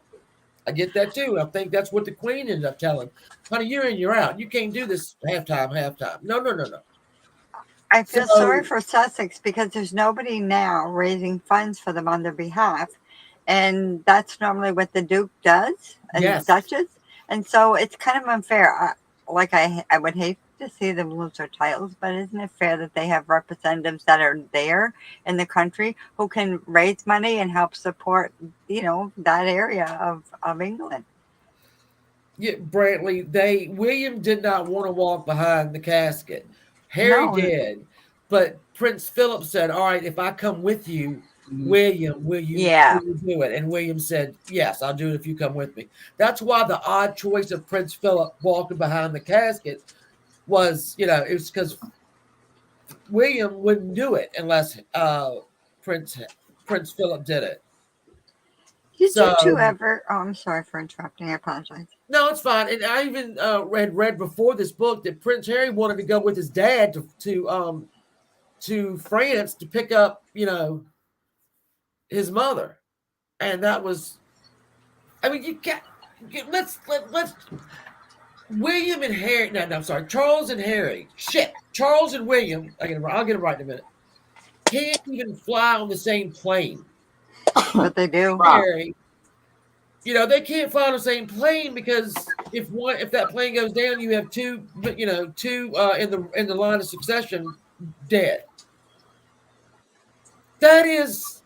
I get that too. I think that's what the Queen ended up telling. Honey, you're in, you're out. You can't do this halftime, halftime. No, no, no, no. I feel sorry So for Sussex because there's nobody now raising funds for them on their behalf. And that's normally what the Duke does and yes, Duchess. And so it's kind of unfair. I would hate to see them lose their titles, but isn't it fair that they have representatives that are there in the country who can raise money and help support, that area of England? yeah, Brantley. William did not want to walk behind the casket. Harry No, did, but Prince Philip said, "All right, if I come with you, Hmm. William, will you yeah. will you do it?" And William said, "Yes, I'll do it if you come with me." That's why the odd choice of Prince Philip walking behind the casket was, it was because William wouldn't do it unless Prince Prince Philip did it. Did you two So ever? Oh, I'm sorry for interrupting. I apologize. no, it's fine. And I even read before this book that Prince Harry wanted to go with his dad to France to pick up, his mother, and that was. I mean, you can't. Let's William and Harry. No, no, I'm sorry. Charles and Harry. Shit, Charles and William. I'll get it right in a minute. Can't even fly on the same plane. But they do. Right. Harry, they can't fly on the same plane because if that plane goes down, you have two in the line of succession dead. That is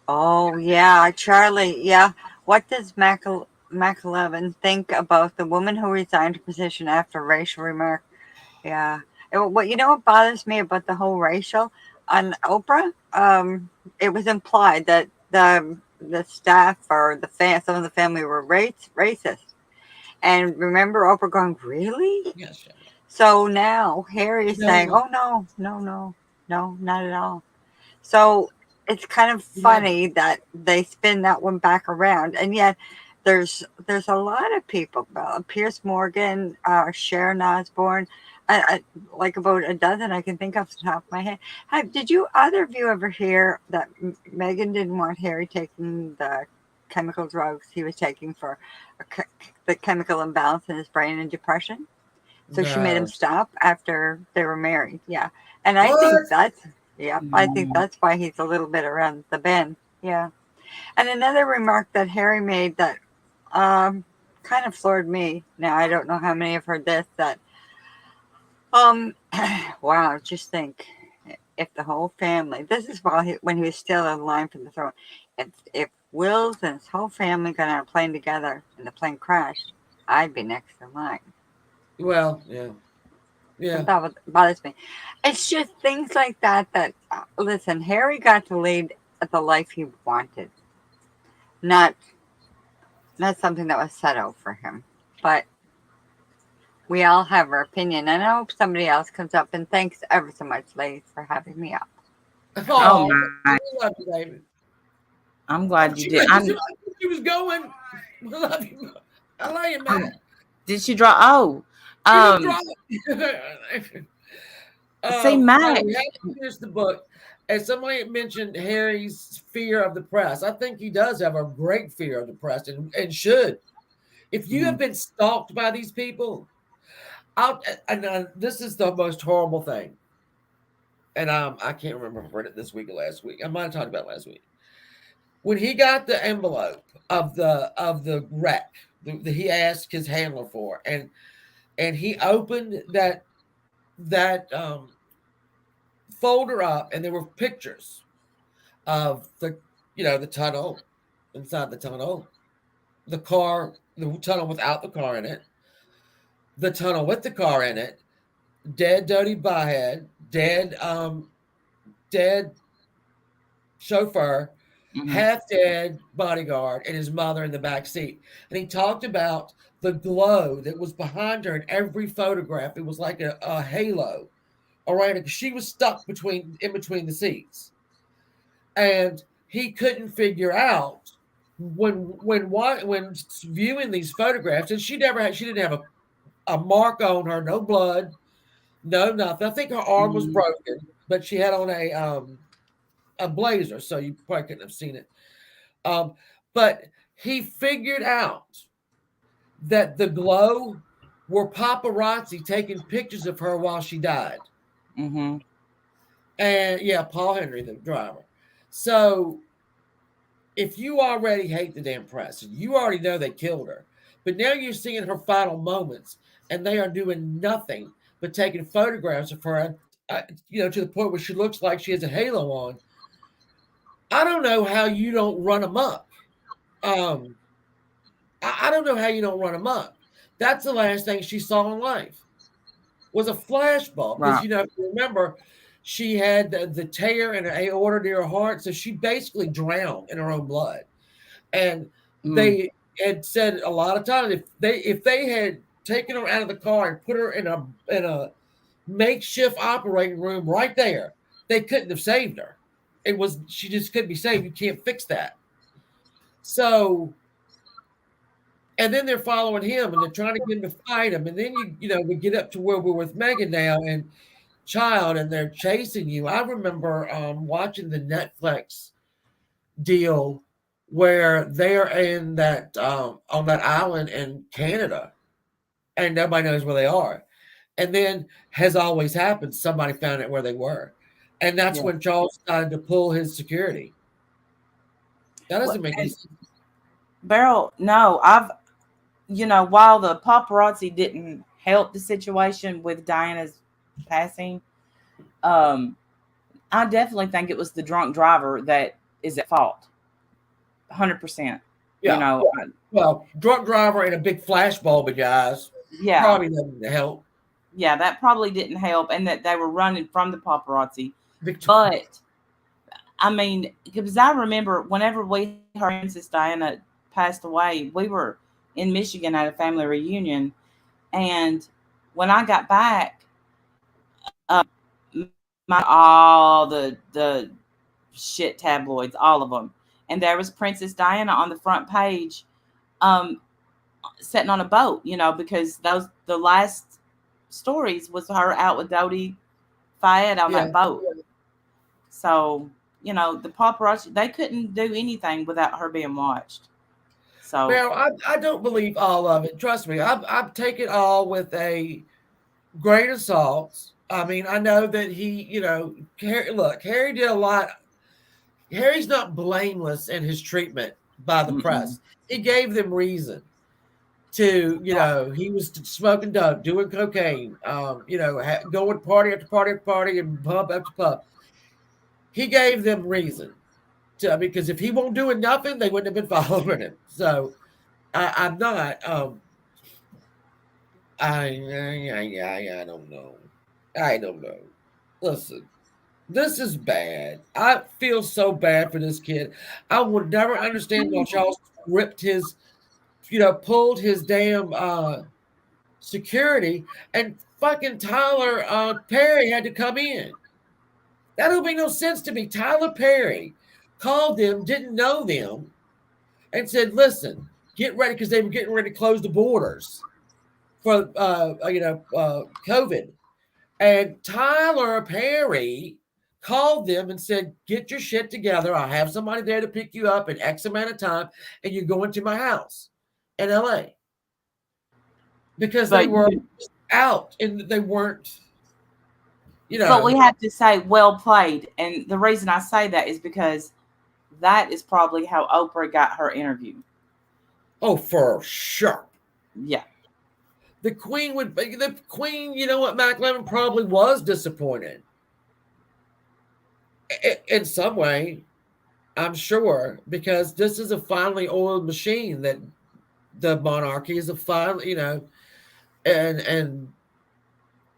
Oh yeah, Charlie. Yeah. What does McElevin think about the woman who resigned her position after racial remark? Yeah. What what bothers me about the whole racial on Oprah? It was implied that the staff or some of the family were racist. And remember Oprah going, "Really?" yes, shut up. So now Harry is saying, No, "Oh no, no, no, no, not at all." So it's kind of yeah, funny that they spin that one back around, and yet there's a lot of people, Pierce Morgan, Sharon Osbourne, like about a dozen I can think off the top of my head. Did you either of you ever hear that Megan didn't want Harry taking the chemical drugs he was taking for the chemical imbalance in his brain and depression? So she made him no. stop after they were married. Yeah. And I think What? I think Hmm. that's why he's a little bit around the bend. Yeah. And another remark that Harry made that kind of floored me. Now I don't know how many have heard this that wow, just think if the whole family, this is when he was still in line for the throne, if Wills and his whole family got on a plane together and the plane crashed, I'd be next in line. Well, yeah, And yeah. that bothers me. It's just things like that listen, Harry got to lead the life he wanted, not something that was set out for him. But we all have our opinion, and I hope somebody else comes up and thanks ever so much, ladies, for having me up. Oh Oh, my! we love you, David. I'm Oh, glad you she did. went to see where she was going. We love you. I love you, I'm man. did she draw? Oh, She just um, dropped it. see, No, Mac. we have to finish the book. And somebody mentioned Harry's fear of the press. I think he does have a great fear of the press and should. If you have Mhm. been stalked by these people, this is the most horrible thing. and I can't remember if I read it this week or last week. I might have talked about it last week. When he got the envelope of the wreck that he asked his handler for, and he opened that folder up, and there were pictures of the tunnel, inside the tunnel, the tunnel without the car in it, the tunnel with the car in it, dead Dodie Byhead, dead chauffeur, Mm-hmm. half dead bodyguard, and his mother in the back seat. And he talked about the glow that was behind her in every photograph. It was like a halo around her because she was stuck in between the seats. And he couldn't figure out when viewing these photographs, and she didn't have a mark on her, no blood, no nothing. I think her arm was Mm-hmm. broken, but she had on a blazer, so you probably couldn't have seen it. Um, but he figured out that the glow were paparazzi taking pictures of her while she died. Mm-hmm. And yeah, Paul Henry, the driver. So if you already hate the damn press, you already know they killed her, but now you're seeing her final moments, and they are doing nothing but taking photographs of her, to the point where she looks like she has a halo on. I don't know how you don't run amok. Um, I don't know how you don't run amok. That's the last thing she saw in life was a flashbulb because Right. if you remember, she had the tear in her aorta near her heart, so she basically drowned in her own blood. And Mm. they had said a lot of times if they had taken her out of the car and put her in a makeshift operating room right there, they couldn't have saved her. She just couldn't be saved. You can't fix that. So, and then they're following him and they're trying to get him to fight him. And then we get up to where we're with Megan now and Child, and they're chasing you. I remember watching the Netflix deal where they're in that on that island in Canada, and nobody knows where they are. And then, has always happened, somebody found out where they were, and that's Yeah. when Charles decided to pull his security. That Well, doesn't make any and sense. Beryl, no, while the paparazzi didn't help the situation with Diana's passing, um, I definitely think it was the drunk driver that is at fault. 100%. You Yeah. know, Well, drunk driver and a big flash bulb in your eyes yeah, probably doesn't help. yeah, that probably didn't help, and that they were running from the paparazzi. Victor. But I mean, because I remember whenever we heard Princess Diana passed away, we were in Michigan at a family reunion, and when I got back, my all the shit tabloids, all of them, and there was Princess Diana on the front page, um, sitting on a boat, because the last stories was her out with Dodie Fayed on Yeah. that boat. So, the paparazzi, they couldn't do anything without her being watched. So, Now, I don't believe all of it. Trust me, I've taken all with a grain of salt. I mean, I know that Harry did a lot. Harry's not blameless in his treatment by the mm-mm. press. He gave them reason to, he was smoking dope, doing cocaine, going party after party after party and pub after pub. He gave them reason because if he won't doing nothing, they wouldn't have been following him. So I'm not. I don't know. I don't know. Listen, this is bad. I feel so bad for this kid. I would never understand why Charles ripped pulled his damn security, and fucking Tyler Perry had to come in. That don't make no sense to me. Tyler Perry called them, didn't know them, and said, "Listen, get ready," because they were getting ready to close the borders for COVID. And Tyler Perry called them and said, "Get your shit together. I have somebody there to pick you up in X amount of time, and you're going to my house in LA." Because they but were out and they weren't. You But we know, have to say well played. And the reason I say that is because that is probably how Oprah got her interview. oh, for sure. Yeah. The Queen, you know what, Mac Lemon probably was disappointed in some way, I'm sure, because this is a finely oiled machine that the monarchy is a finely, and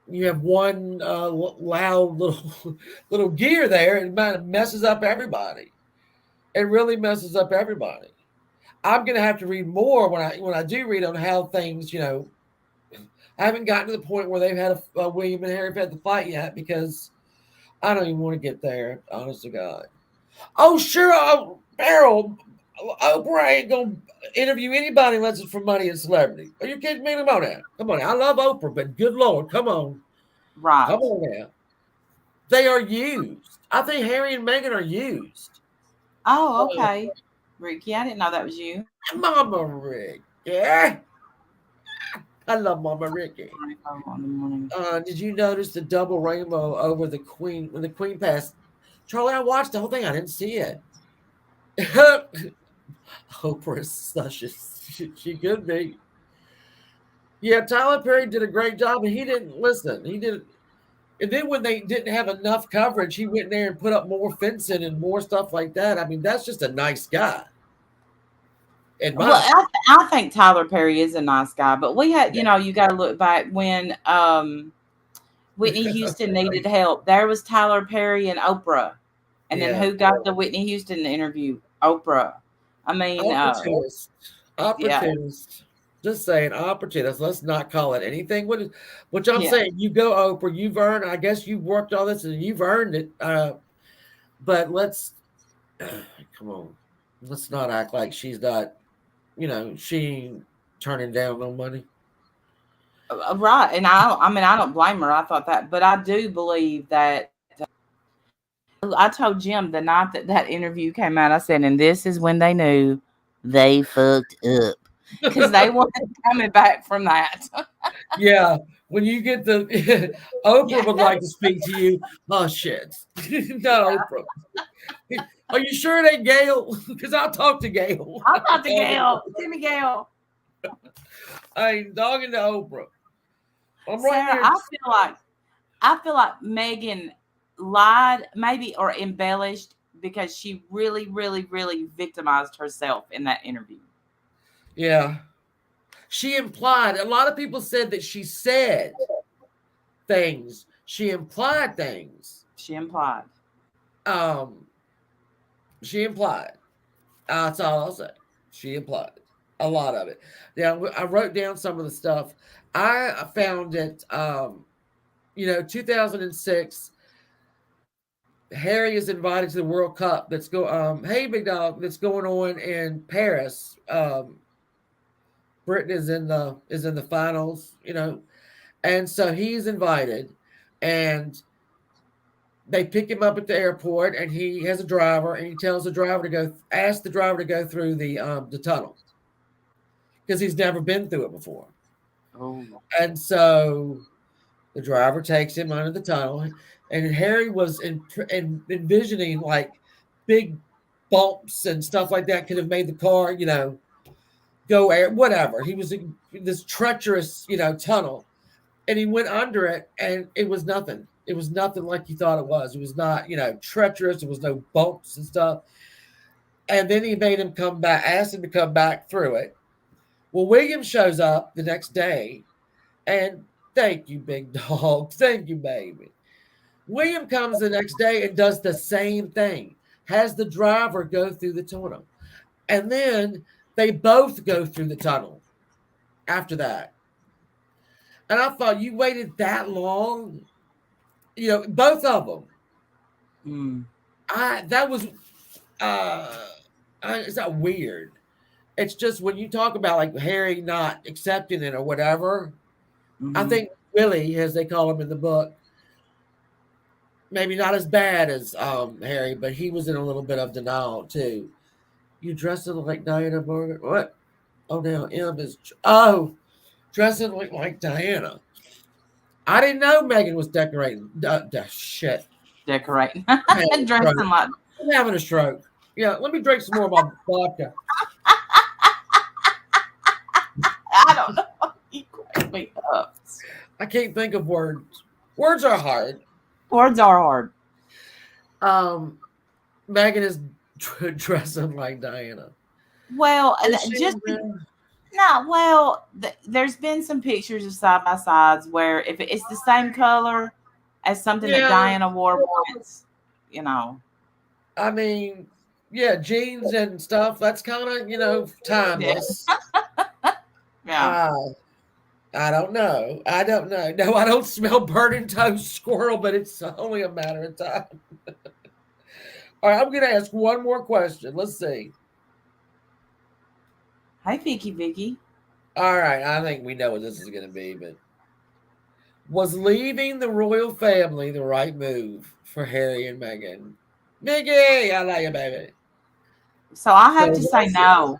you have one loud little little gear there, and it messes up everybody. It really messes up everybody. I'm gonna have to read more when I do read on how things. I haven't gotten to the point where they've had William and Harry have had the fight yet because I don't even want to get there. Honest to God. Oh sure, Beryl. Oprah ain't gonna interview anybody unless it's for money and celebrity. Are you kidding me? Come on now. Come on now. I love Oprah, but good Lord, come on. Come Right. on now. They are used. I think Harry and Meghan are used. Oh, Uh, okay. Ricky, I didn't know that was you. Mama Rick. Yeah. I love Mama Ricky. On the morning. Did you notice the double rainbow over the Queen when the Queen passed? Charlie, I watched the whole thing. I didn't see it. Oprah is such a she could be. Yeah, Tyler Perry did a great job, and he didn't listen. He didn't. And then when they didn't have enough coverage, he went there and put up more fencing and more stuff like that. I mean, that's just a nice guy, in Well, my opinion. I think Tyler Perry is a nice guy, but we had, Yeah. you got to look back when Whitney Houston needed help. There was Tyler Perry and Oprah. And then Yeah. who got the Whitney Houston interview? Oprah. I mean, Opportunist. yeah, Opportunist. Just saying, opportunist. Let's not call it anything. What I'm yeah. saying, you go Oprah, you've earned, I guess you've worked all this and you've earned it. But let's come on. Let's not act like she's not, she ain't turning down no money. Right. And I mean, I don't blame her. I thought that, but I do believe that I told Jim the night that that interview came out, I said, and this is when they knew they fucked up because they weren't coming back from that. Yeah. When you get the Oprah Yeah. would like to speak to you. Oh shit. Not Oprah. Are you sure it ain't Gail? Because I'll talk to Gail. I'm not the Gail. Timmy Gail. I ain't dogging to Oprah. I'm right Sarah, there. I feel like Megan lied, maybe, or embellished because she really, really, really victimized herself in that interview. Yeah. She implied, a lot of people said that she said things. She implied things. She implied. Um, she implied. That's all I'll say. She implied a lot of it. Now, I wrote down some of the stuff. I found it, 2006. Harry is invited to the World Cup. Hey big dog, that's going on in Paris. Britain is in the finals. And so he's invited, and they pick him up at the airport, and he has a driver, and he tells the driver to ask the driver to go through the tunnel because he's never been through it before. Oh. And so the driver takes him under the tunnel, and Harry was envisioning like big bumps and stuff like that could have made the car, go air, whatever. He was in this treacherous, tunnel, and he went under it, and it was nothing. It was nothing like he thought it was. It was not, treacherous. There was no bumps and stuff. And then he made him come back, asked him to come back through it. Well, William shows up the next day, and thank you, big dog. Thank you, baby. William comes the next day and does the same thing, has the driver go through the tunnel. And then they both go through the tunnel after that. And I thought, you waited that long? Both of them. Mm. That was, it's not weird. It's just when you talk about like Harry not accepting it or whatever, I Mm-hmm. think Willie, as they call him in the book, maybe not as bad as Harry, but he was in a little bit of denial too. You dressing like Diana Morgan? What? Oh, now M is dressing like Diana. I didn't know Megan was decorating. Shit. Decorating I'm having and a stroke. dressing like. I'm having a stroke. Yeah, let me drink some more of my vodka. I don't know. You crack me up. I can't think of words. Words are hard. Words are hard. Um, Megan is dressing like Diana. Well, Is she? just no. Well, there's been some pictures of side by sides where if it's the same color as something that Yeah. Diana wore once, you know. I mean, yeah, jeans and stuff. That's kind of Yeah. timeless. Yeah. Uh, I don't know. I don't know. No, I don't smell burning toast squirrel, but it's only a matter of time. All right, I'm going to ask one more question. Let's see. Hey, Vicky. All right, I think we know what this is going to be, but was leaving the royal family the right move for Harry and Meghan? Mickey, I like you, baby. So I So have to say was it? no.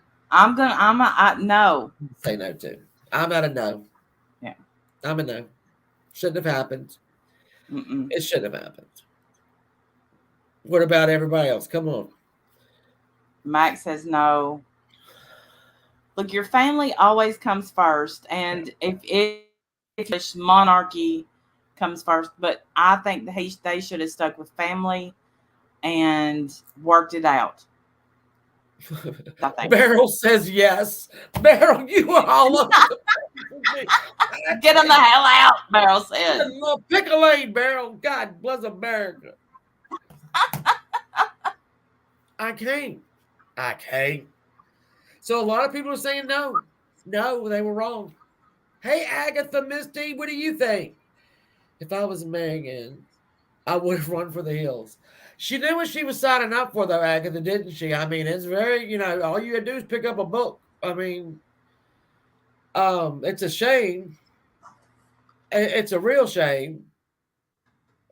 No. Say no to. I'm at a no. Yeah. I'm a no. Shouldn't have happened. Mm-mm. It shouldn't have happened. What about everybody else? Come on. Max says no. Look, your family always comes first, and if monarchy comes first, but I think that they should have stuck with family and worked it out. I think. Beryl says yes. Beryl, you are all over the place. Get them the hell out, Beryl said. Pick a lane, Beryl. God bless America. I can't. I can't. So a lot of people are saying no. No, they were wrong. Hey, Agatha Misty, what do you think? If I was Megan, I would have run for the hills. She knew what she was signing up for, though, Agatha, didn't she? I mean, it's very, all you had to do is pick up a book. I mean, it's a shame. It's a real shame.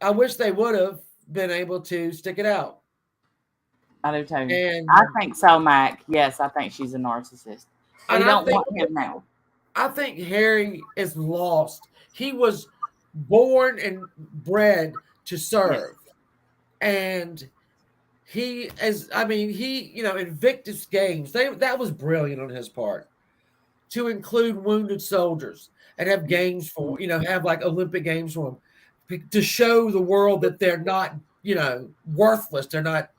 I wish they would have been able to stick it out. I do too. And I think so, Mac. Yes, I think she's a narcissist. We and I don't think want him now. I think Harry is lost. He was born and bred to Yes. serve. And he is, I mean, Invictus Games, that was brilliant on his part to include wounded soldiers and have games for, have like Olympic games for them to show the world that they're not, worthless. They're not,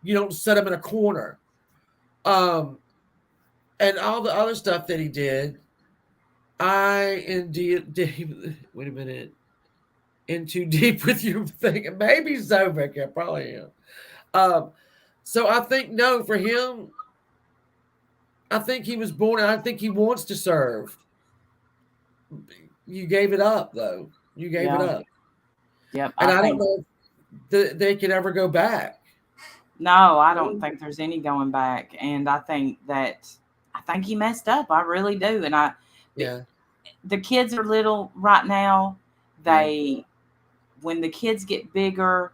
you don't set them in a corner. And all the other stuff that he did, I indeed did. Wait a minute. In too deep with you thinking. Maybe so, Vicky. I probably am. So I think no for him. I think he was born, and I think he wants to serve. You gave it up, though. You gave it up, Yep. and I don't know if they can ever go back. No, I don't think there's any going back, and I think he messed up. I really do, and Yeah. The kids are little right now. When the kids get bigger,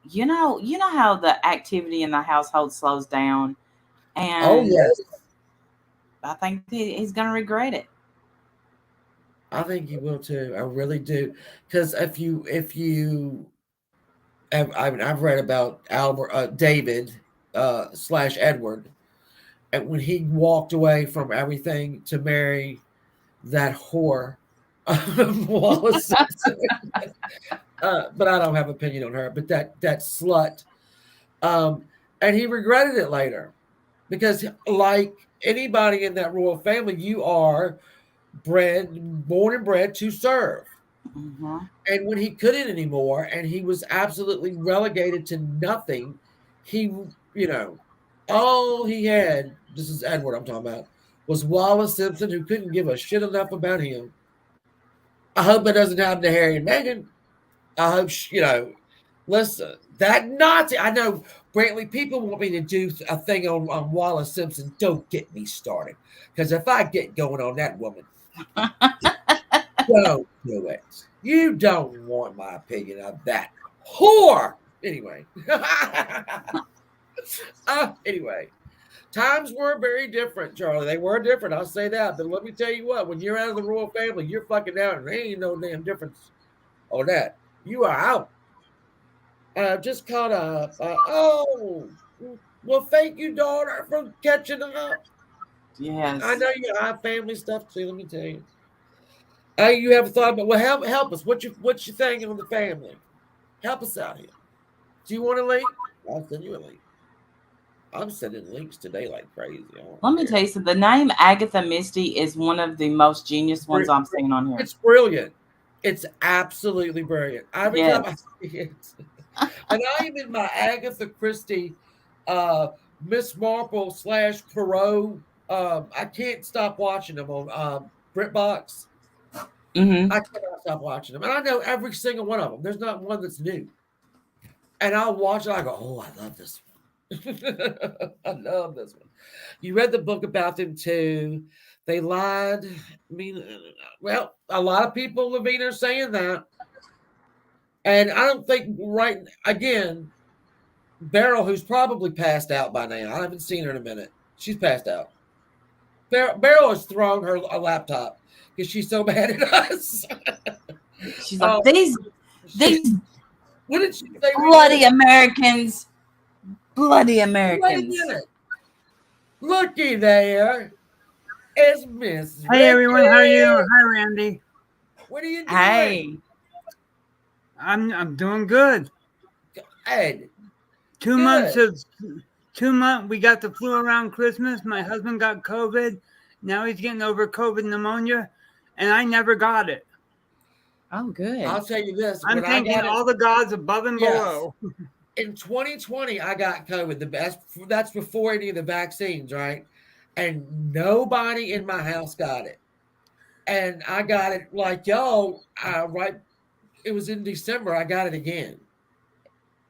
you know how the activity in the household slows down, Oh and yes, I think he's going to regret it. I think he will too. I really do, because I've read about Albert David slash Edward, and when he walked away from everything to marry that whore, Wallace Simpson. But I don't have opinion on her. But that slut, and he regretted it later, because like anybody in that royal family, you are born and bred to serve. Mm-hmm. And when he couldn't anymore, and he was absolutely relegated to nothing, he, all he had, this is Edward I'm talking about, was Wallace Simpson, who couldn't give a shit enough about him. I hope that doesn't happen to Harry and Meghan. I hope, listen, that Nazi, I know, Brantley, people want me to do a thing on Wallace Simpson. Don't get me started. Because if I get going on that woman, don't do it. You don't want my opinion of that whore. Anyway. Anyway. Times were very different, Charlie. They were different. I'll say that. But let me tell you what: when you're out of the royal family, you're fucking out, and there ain't no damn difference on that. You are out. Just caught up. Well, thank you, daughter, for catching up. I Yes. know you have family stuff too. Let me tell you. You haven't thought about well, help us. What you thinking on the family? Help us out here. Do you want a link? I'll send you a link. I'm sending links today like crazy. I don't Let me tell care. you something. The name Agatha Misty is one of the most genius ones I'm seeing on here. It's brilliant. It's absolutely brilliant. Every time I Yes. see it, and I even my Agatha Christie, uh, Miss Marple slash Perot. I can't stop watching them on BritBox. Mm-hmm. I cannot stop watching them, and I know every single one of them. There's not one that's new. And I'll watch it. I go, oh, I love this one. I love this one. You read the book about them too. They lied. I mean, well, a lot of people, Levine, are saying that. And I don't think, right again, Beryl, who's probably passed out by now. I haven't seen her in a minute. She's passed out. Beryl has thrown her a laptop because she's so mad at us. She's like, um, she, these what did she say bloody recently? Americans. Bloody Wait a Americans. minute. Looky there. It's Miss Hey Ricky. everyone, how are you? Hi Randy. What are you doing? Hey. I'm doing good. Ed, 2 months good. of 2 months. We got the flu around Christmas. My husband got COVID. Now he's getting over COVID pneumonia, and I never got it. Oh, good. I'll tell you this. I'm When I thanking got it, all the gods above and yes. below. In 2020, I got COVID. The best that's before any of the vaccines, right? And nobody in my house got it. And I got it like y'all, right. It was in December. I got it again.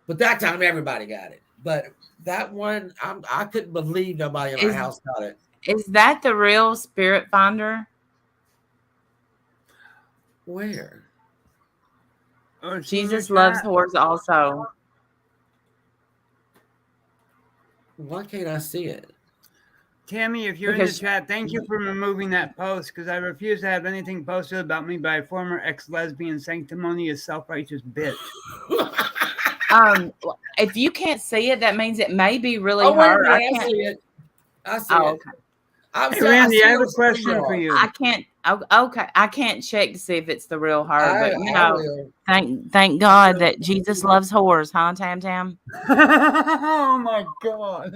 But that time everybody got it. But that one, I couldn't believe nobody in my Is house got it. is that the real spirit finder? Or Where? something Jesus like loves that. whores also. Why can't I see it? Tammy, if you're in the Because chat, thank you for removing that post because I refuse to have anything posted about me by a former ex-lesbian sanctimonious self-righteous bitch. um if you can't see it, that means it may be really Oh, wait a her. I minute. I can't. see it. I see Oh, it. okay. Hey I Randy, see I it have on a question for StreamYard. you. I can't. Okay, I can't check to see if it's the real her, but I will. thank I'm God gonna that Jesus loves whores, huh, Tam Tam? Oh my god.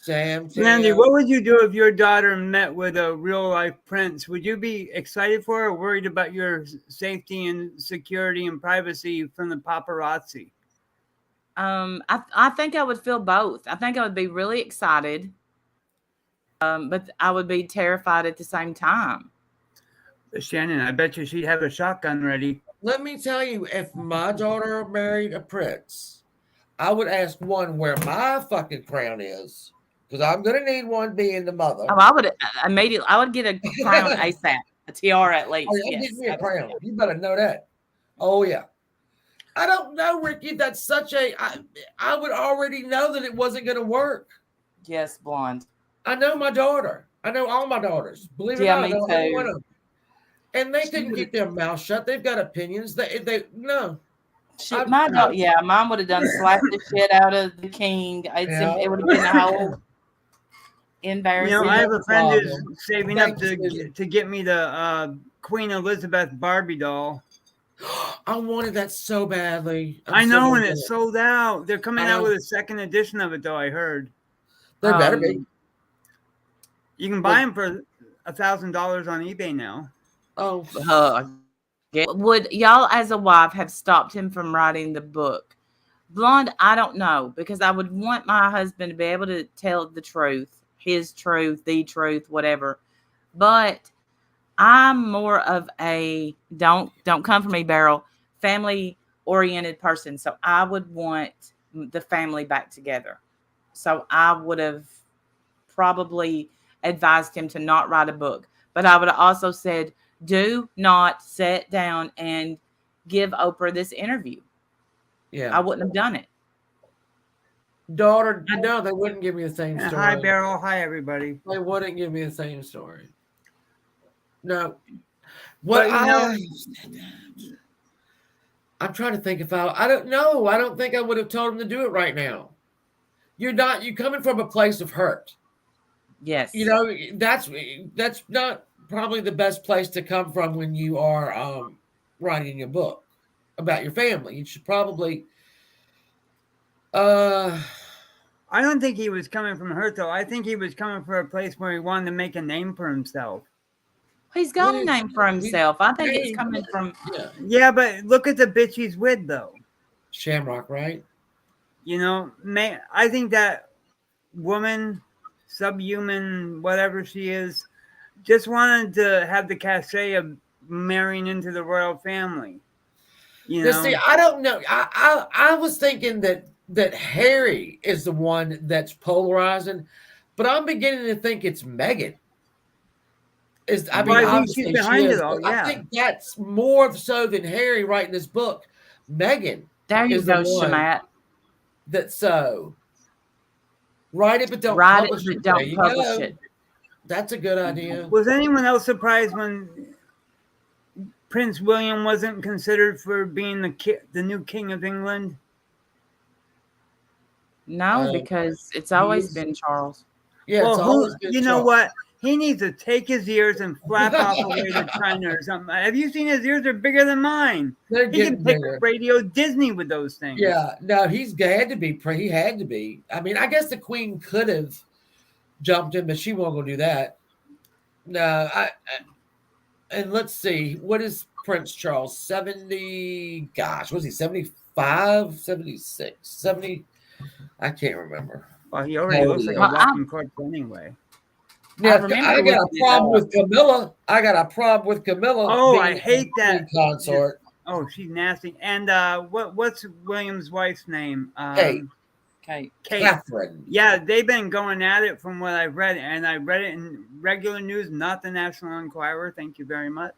Sam Randy, Tam. what would you do if your daughter met with a real life prince? Would you be excited for her or worried about your safety and security and privacy from the paparazzi? I think I would feel both. I think I would be really excited, but I would be terrified at the same time. Shannon, I bet you she'd have a shotgun ready. Let me tell you, if my daughter married a prince, I would ask one where my fucking crown is, because I'm gonna need one being the Oh, mother. I would immediately. I would get a crown Oh, ASAP, a tiara at least. you'll get Yes, me a crown. absolutely. You better know that. Oh yeah. I don't know, Ricky. That's such a. I would already know that it wasn't gonna work. Yes, blonde. I know my daughter. I know all my daughters. Believe it or Yeah, not, I me know every one too. of them. And they She couldn't would. keep their mouth shut. They've got opinions. They no. My I dog. Yeah, mine would have done slapped the shit out of the king. yeah. It would have been a whole I embarrassing have a friend who's Problem. saving up Thank you, Susan. to get me the Queen Elizabeth Barbie doll. I wanted that so badly. I'm I so know, gonna and get it's it. sold out. They're coming I out know. with a second edition of it, though. I heard There better be. um you can buy But them for $1,000 on eBay now. oh, would y'all as a wife have stopped him from writing the book? Blonde, I don't know, because I would want my husband to be able to tell the truth, his truth, the truth, whatever. But I'm more of a don't come for me, Beryl, family oriented person. So I would want the family back together. So I would have probably advised him to not write a book. But I would have also said, do not sit down and give Oprah this interview. yeah. I wouldn't have done it. Daughter, no, they wouldn't give me the same And hi, story. Beryl. Hi, everybody. They wouldn't give me the same story. No. What But, you know, I'm trying to think if I don't know. I don't think I would have told him to do it right now. You're coming from a place of hurt. Yes. You know, that's not probably the best place to come from when you are writing a book about your family. You should probably uh I don't think he was coming from hurt, though. I think he was coming from a place where he wanted to make a name for himself. He's got a name for himself. I think it's he- coming from yeah, Yeah, but look at the bitch he's with, though. Shamrock, right? You know, I think that woman, subhuman, whatever she is, just wanted to have the cachet of marrying into the royal family. You Now, see, know, I don't know. I was thinking that Harry is the one that's polarizing, but I'm beginning to think it's Meghan. I well, mean, I think she's obviously she behind it is, all. but I Yeah. think that's more so than Harry writing this book. Meghan there you is the go, one Shamat. that's so write it but don't Write it, publish but it. There don't you publish go. it. That's a good idea. Was anyone else surprised when Prince William wasn't considered for being the new king of England? No, Uh, because it's he always is, been Charles. yeah, it's Well, always been you know Charles. what? He needs to take his ears and flap off away to China or something. Have you seen his ears? Are bigger than mine. They're He can getting pick up bigger. Radio Disney with those things. Yeah, no, had to be. He had to be. I mean, I guess the Queen could have jumped in, but she won't go do that. No, and let's see, what is Prince Charles? 70, gosh, was he 75, 76, 70? I can't remember. Well, he How already old looks he like is. a Well, walking corpse anyway. I Now, remember I got a looking it problem up. with Camilla. I got a problem with Camilla Oh, being I hate a Queen that. consort. Oh, she's nasty. And what's William's wife's name? Kate, Okay. Kate. Catherine. Yeah, they've been going at it from what I've read, and I read it in regular news, not the National Enquirer. Thank you very much.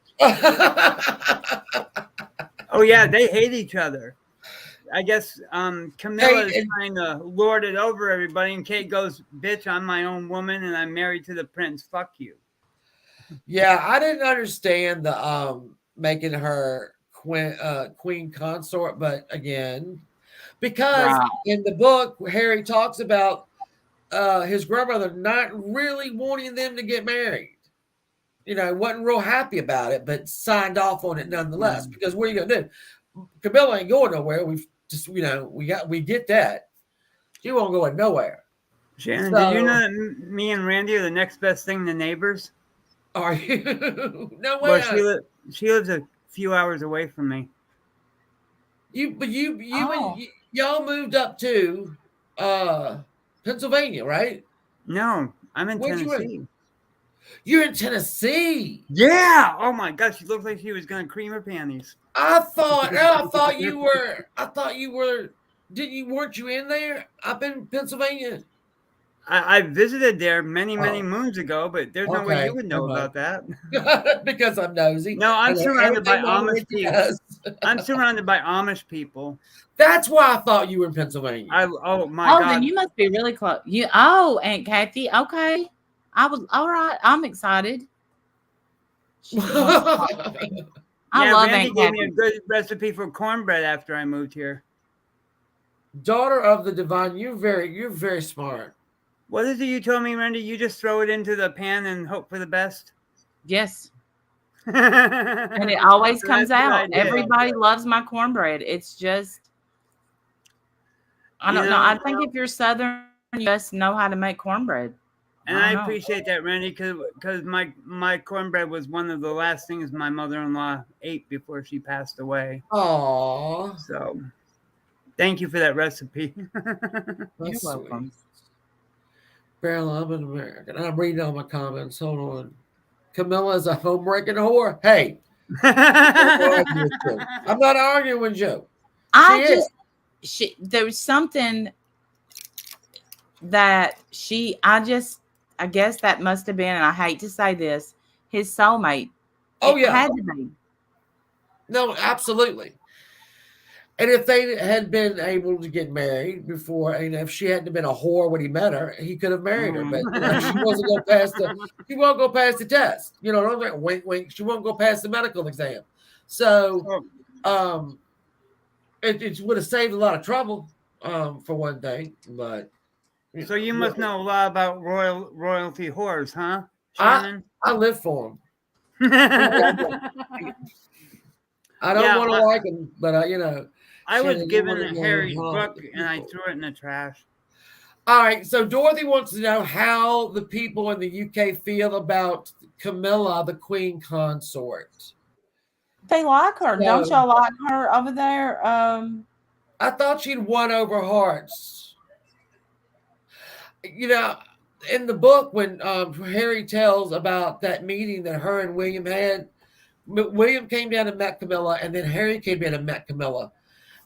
Oh yeah, they hate each other. I guess Camilla is trying to lord it over everybody, and Kate goes, "Bitch, I'm my own woman, and I'm married to the prince. Fuck you." Yeah, I didn't understand the making her queen consort, but again, because Right. in the book Harry talks about his grandmother not really wanting them to get married. You know, wasn't real happy about it, but signed off on it nonetheless. Because what are you gonna do? Camilla ain't going nowhere. We've just, we get that. She won't go nowhere. Shannon, So, did you know that me and Randy are the next best thing to neighbors? are you? No way. Well, she lives a few hours away from me. Y'all moved up to Pennsylvania, right? No, I'm in Where'd you live? Tennessee. You're in Tennessee. Yeah. Oh my God, she looked like she was gonna cream her panties. I thought you were. Weren't you in there? Up in Pennsylvania. I visited there many moons ago, but there's no way Okay, you would know never about that. because I'm nosy. No, I'm and surrounded by everything my Amish Ricky people. does. I'm surrounded by Amish people. That's why I thought you were in Pennsylvania. Oh my God. Then you must be really close. Aunt Kathy. Okay. I was all right. I'm excited. I love Randy Aunt gave me a Kathy. good recipe for cornbread after I moved here. Daughter of the divine, you're very smart. What is it you told me, Randy? You just throw it into the pan and hope for the best? Yes. And And it always comes out. Everybody loves my cornbread. It's just, I don't know. I think if you're Southern, you just know how to make cornbread. And I appreciate that, Randy, because my cornbread was one of the last things my mother-in-law ate before she passed away. Aww. So, thank you for that recipe. You're welcome. Barrel, I'm an American. I'm reading all my comments. Hold on. Camilla is a home-wrecking whore. Hey, I'm not arguing with you. There's something that I guess that must have been, and I hate to say this, his soulmate. Oh, It yeah. had to be. No, absolutely. And if they had been able to get married before, if she hadn't been a whore when he met her, he could have married her. But she wasn't going past she won't go past the test. I'm like, wink, wink. She won't go past the medical exam. So, it would have saved a lot of trouble, for one thing. But so you must know a lot about royalty whores, huh, I Shannon? live for them. I don't Yeah, want to like them, but I was Shannon, you given wanna know Harry's how book the and I people- threw it in the trash. All right, so Dorothy wants to know how the people in the UK feel about Camilla, the Queen Consort. They like her. Don't So, y'all like her over there? I thought she'd won over hearts. In the book, when Harry tells about that meeting that her and William had, William came down and met Camilla, and then Harry came in and met Camilla.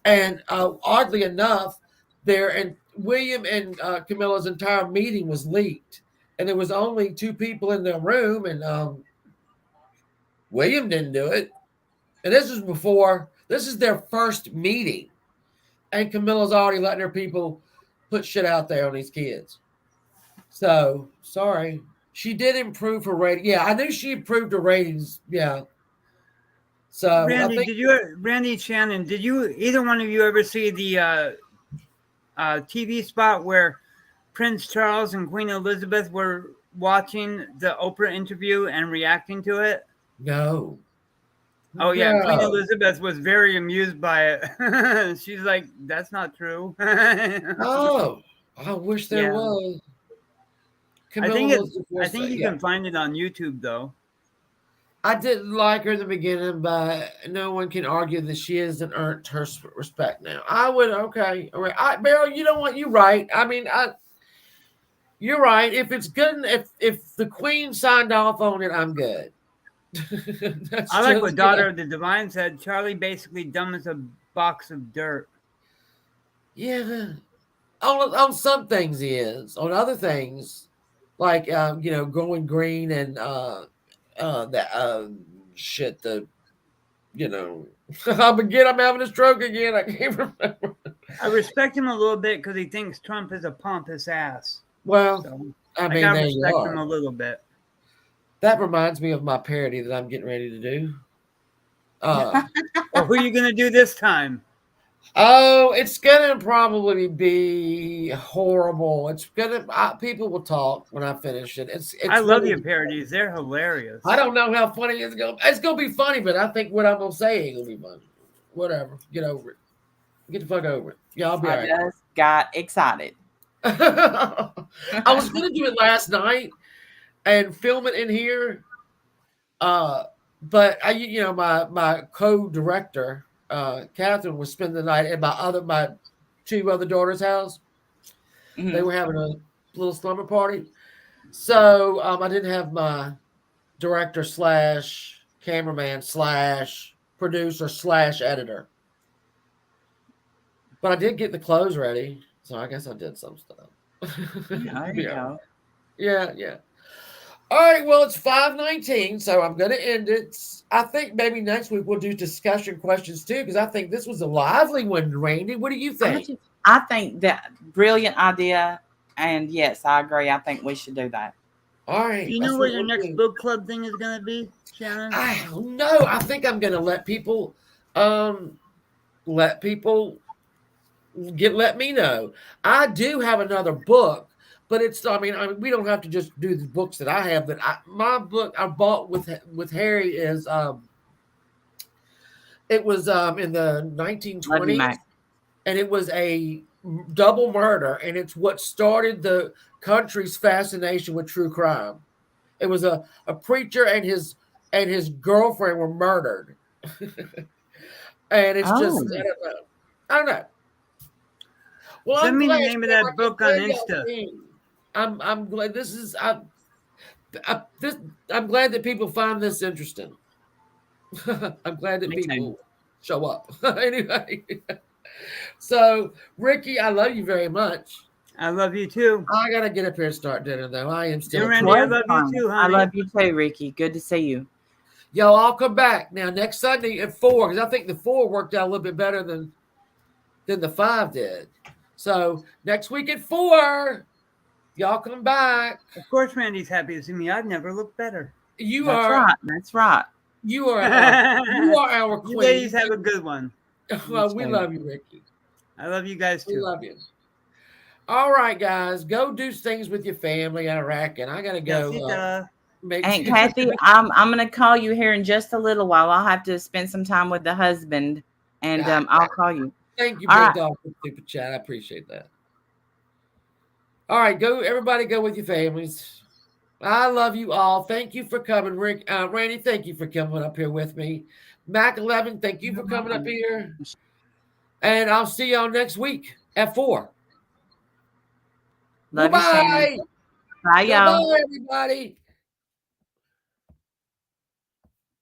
And oddly enough, William and Camilla's entire meeting was leaked, and there was only two people in the room, and William didn't do it. And this is their first meeting, and Camilla's already letting her people put shit out there on these kids. So sorry, she did improve her rating. Yeah, I knew she improved her ratings. Yeah. So Randy Shannon, did you either one of you ever see the TV spot where Prince Charles and Queen Elizabeth were watching the Oprah interview and reacting to it? No. Oh yeah, No. Queen Elizabeth was very amused by it. She's like, "That's not true." Oh, I wish there was. I think you can find it on YouTube though. I didn't like her in the beginning, but no one can argue that she hasn't earned her respect now. I would, okay. All right. Beryl, you know what? You're right. I mean, you're right. If it's good, if the Queen signed off on it, I'm good. I like what Daughter of the Divine said. Charlie basically dumb as a box of dirt. Yeah. On some things he is. On other things, like going green and I'm having a stroke again. I can't remember. I respect him a little bit because he thinks Trump is a pompous ass. Well, so, I mean, gotta respect him a little bit. That reminds me of my parody that I'm getting ready to do. Well, who are you gonna do this time? Oh, it's gonna probably be horrible. It's gonna people will talk when I finish it. I love your parodies; they're hilarious. I don't know how funny it's gonna. It's gonna be funny, but I think what I'm gonna say ain't gonna be funny. Whatever, get over it. Get the fuck over it. Yeah, I'll be all right. I just got excited. I was gonna do it last night and film it in here, but my co-director. Catherine was spending the night at my two other daughters' house. Mm-hmm. They were having a little slumber party. So I didn't have my director / cameraman / producer / editor. But I did get the clothes ready. So I guess I did some stuff. There you go. Yeah. All right, well, it's 5:19, so I'm going to end it. I think maybe next week we'll do discussion questions too, because I think this was a lively one, Randy. What do you think? I think that brilliant idea, and yes, I agree. I think we should do that. All right. Do you know what your next book club thing is going to be, Shannon? I don't know. I think I'm going to let people let me know. I do have another book. But we don't have to just do the books that I have. But my book I bought with Harry is it was in the 1920s, and it was a double murder, and it's what started the country's fascination with true crime. It was a preacher and his girlfriend were murdered, and it's just I don't know. Well, send me the name of that book on Insta. I'm glad I'm glad that people find this interesting. I'm glad that people show up. Anyway, so Ricky, I love you very much. I love you too. I gotta get up here and start dinner though. I am still. Randy, I love you too, honey. I love you too, Ricky. Good to see you. Yo, I'll come back now next Sunday at 4 because I think the 4 worked out a little bit better than than the 5 did. So next week at 4, y'all come back. Of course, Randy's happy to see me. I've never looked better. You That's are right. That's right. you are our You ladies queen. have a good one. Well, we too. love you, Ricky. I love you guys We too. love you. All right, guys, go do things with your family. I reckon I gotta go. Besita. Make Aunt Kathy, I'm gonna call you here in just a little while. I'll have to spend some time with the husband, and I'll call you. Thank you, All Big right. Dog, for the super chat. I appreciate that. All right, go everybody, go with your families. I love you all. Thank you for coming, Rick. Randy, thank you for coming up here with me. Mac 11, thank you for coming up here. And I'll see y'all next week at 4. Love you, Shannon. Goodbye. Bye, y'all. Goodbye, everybody.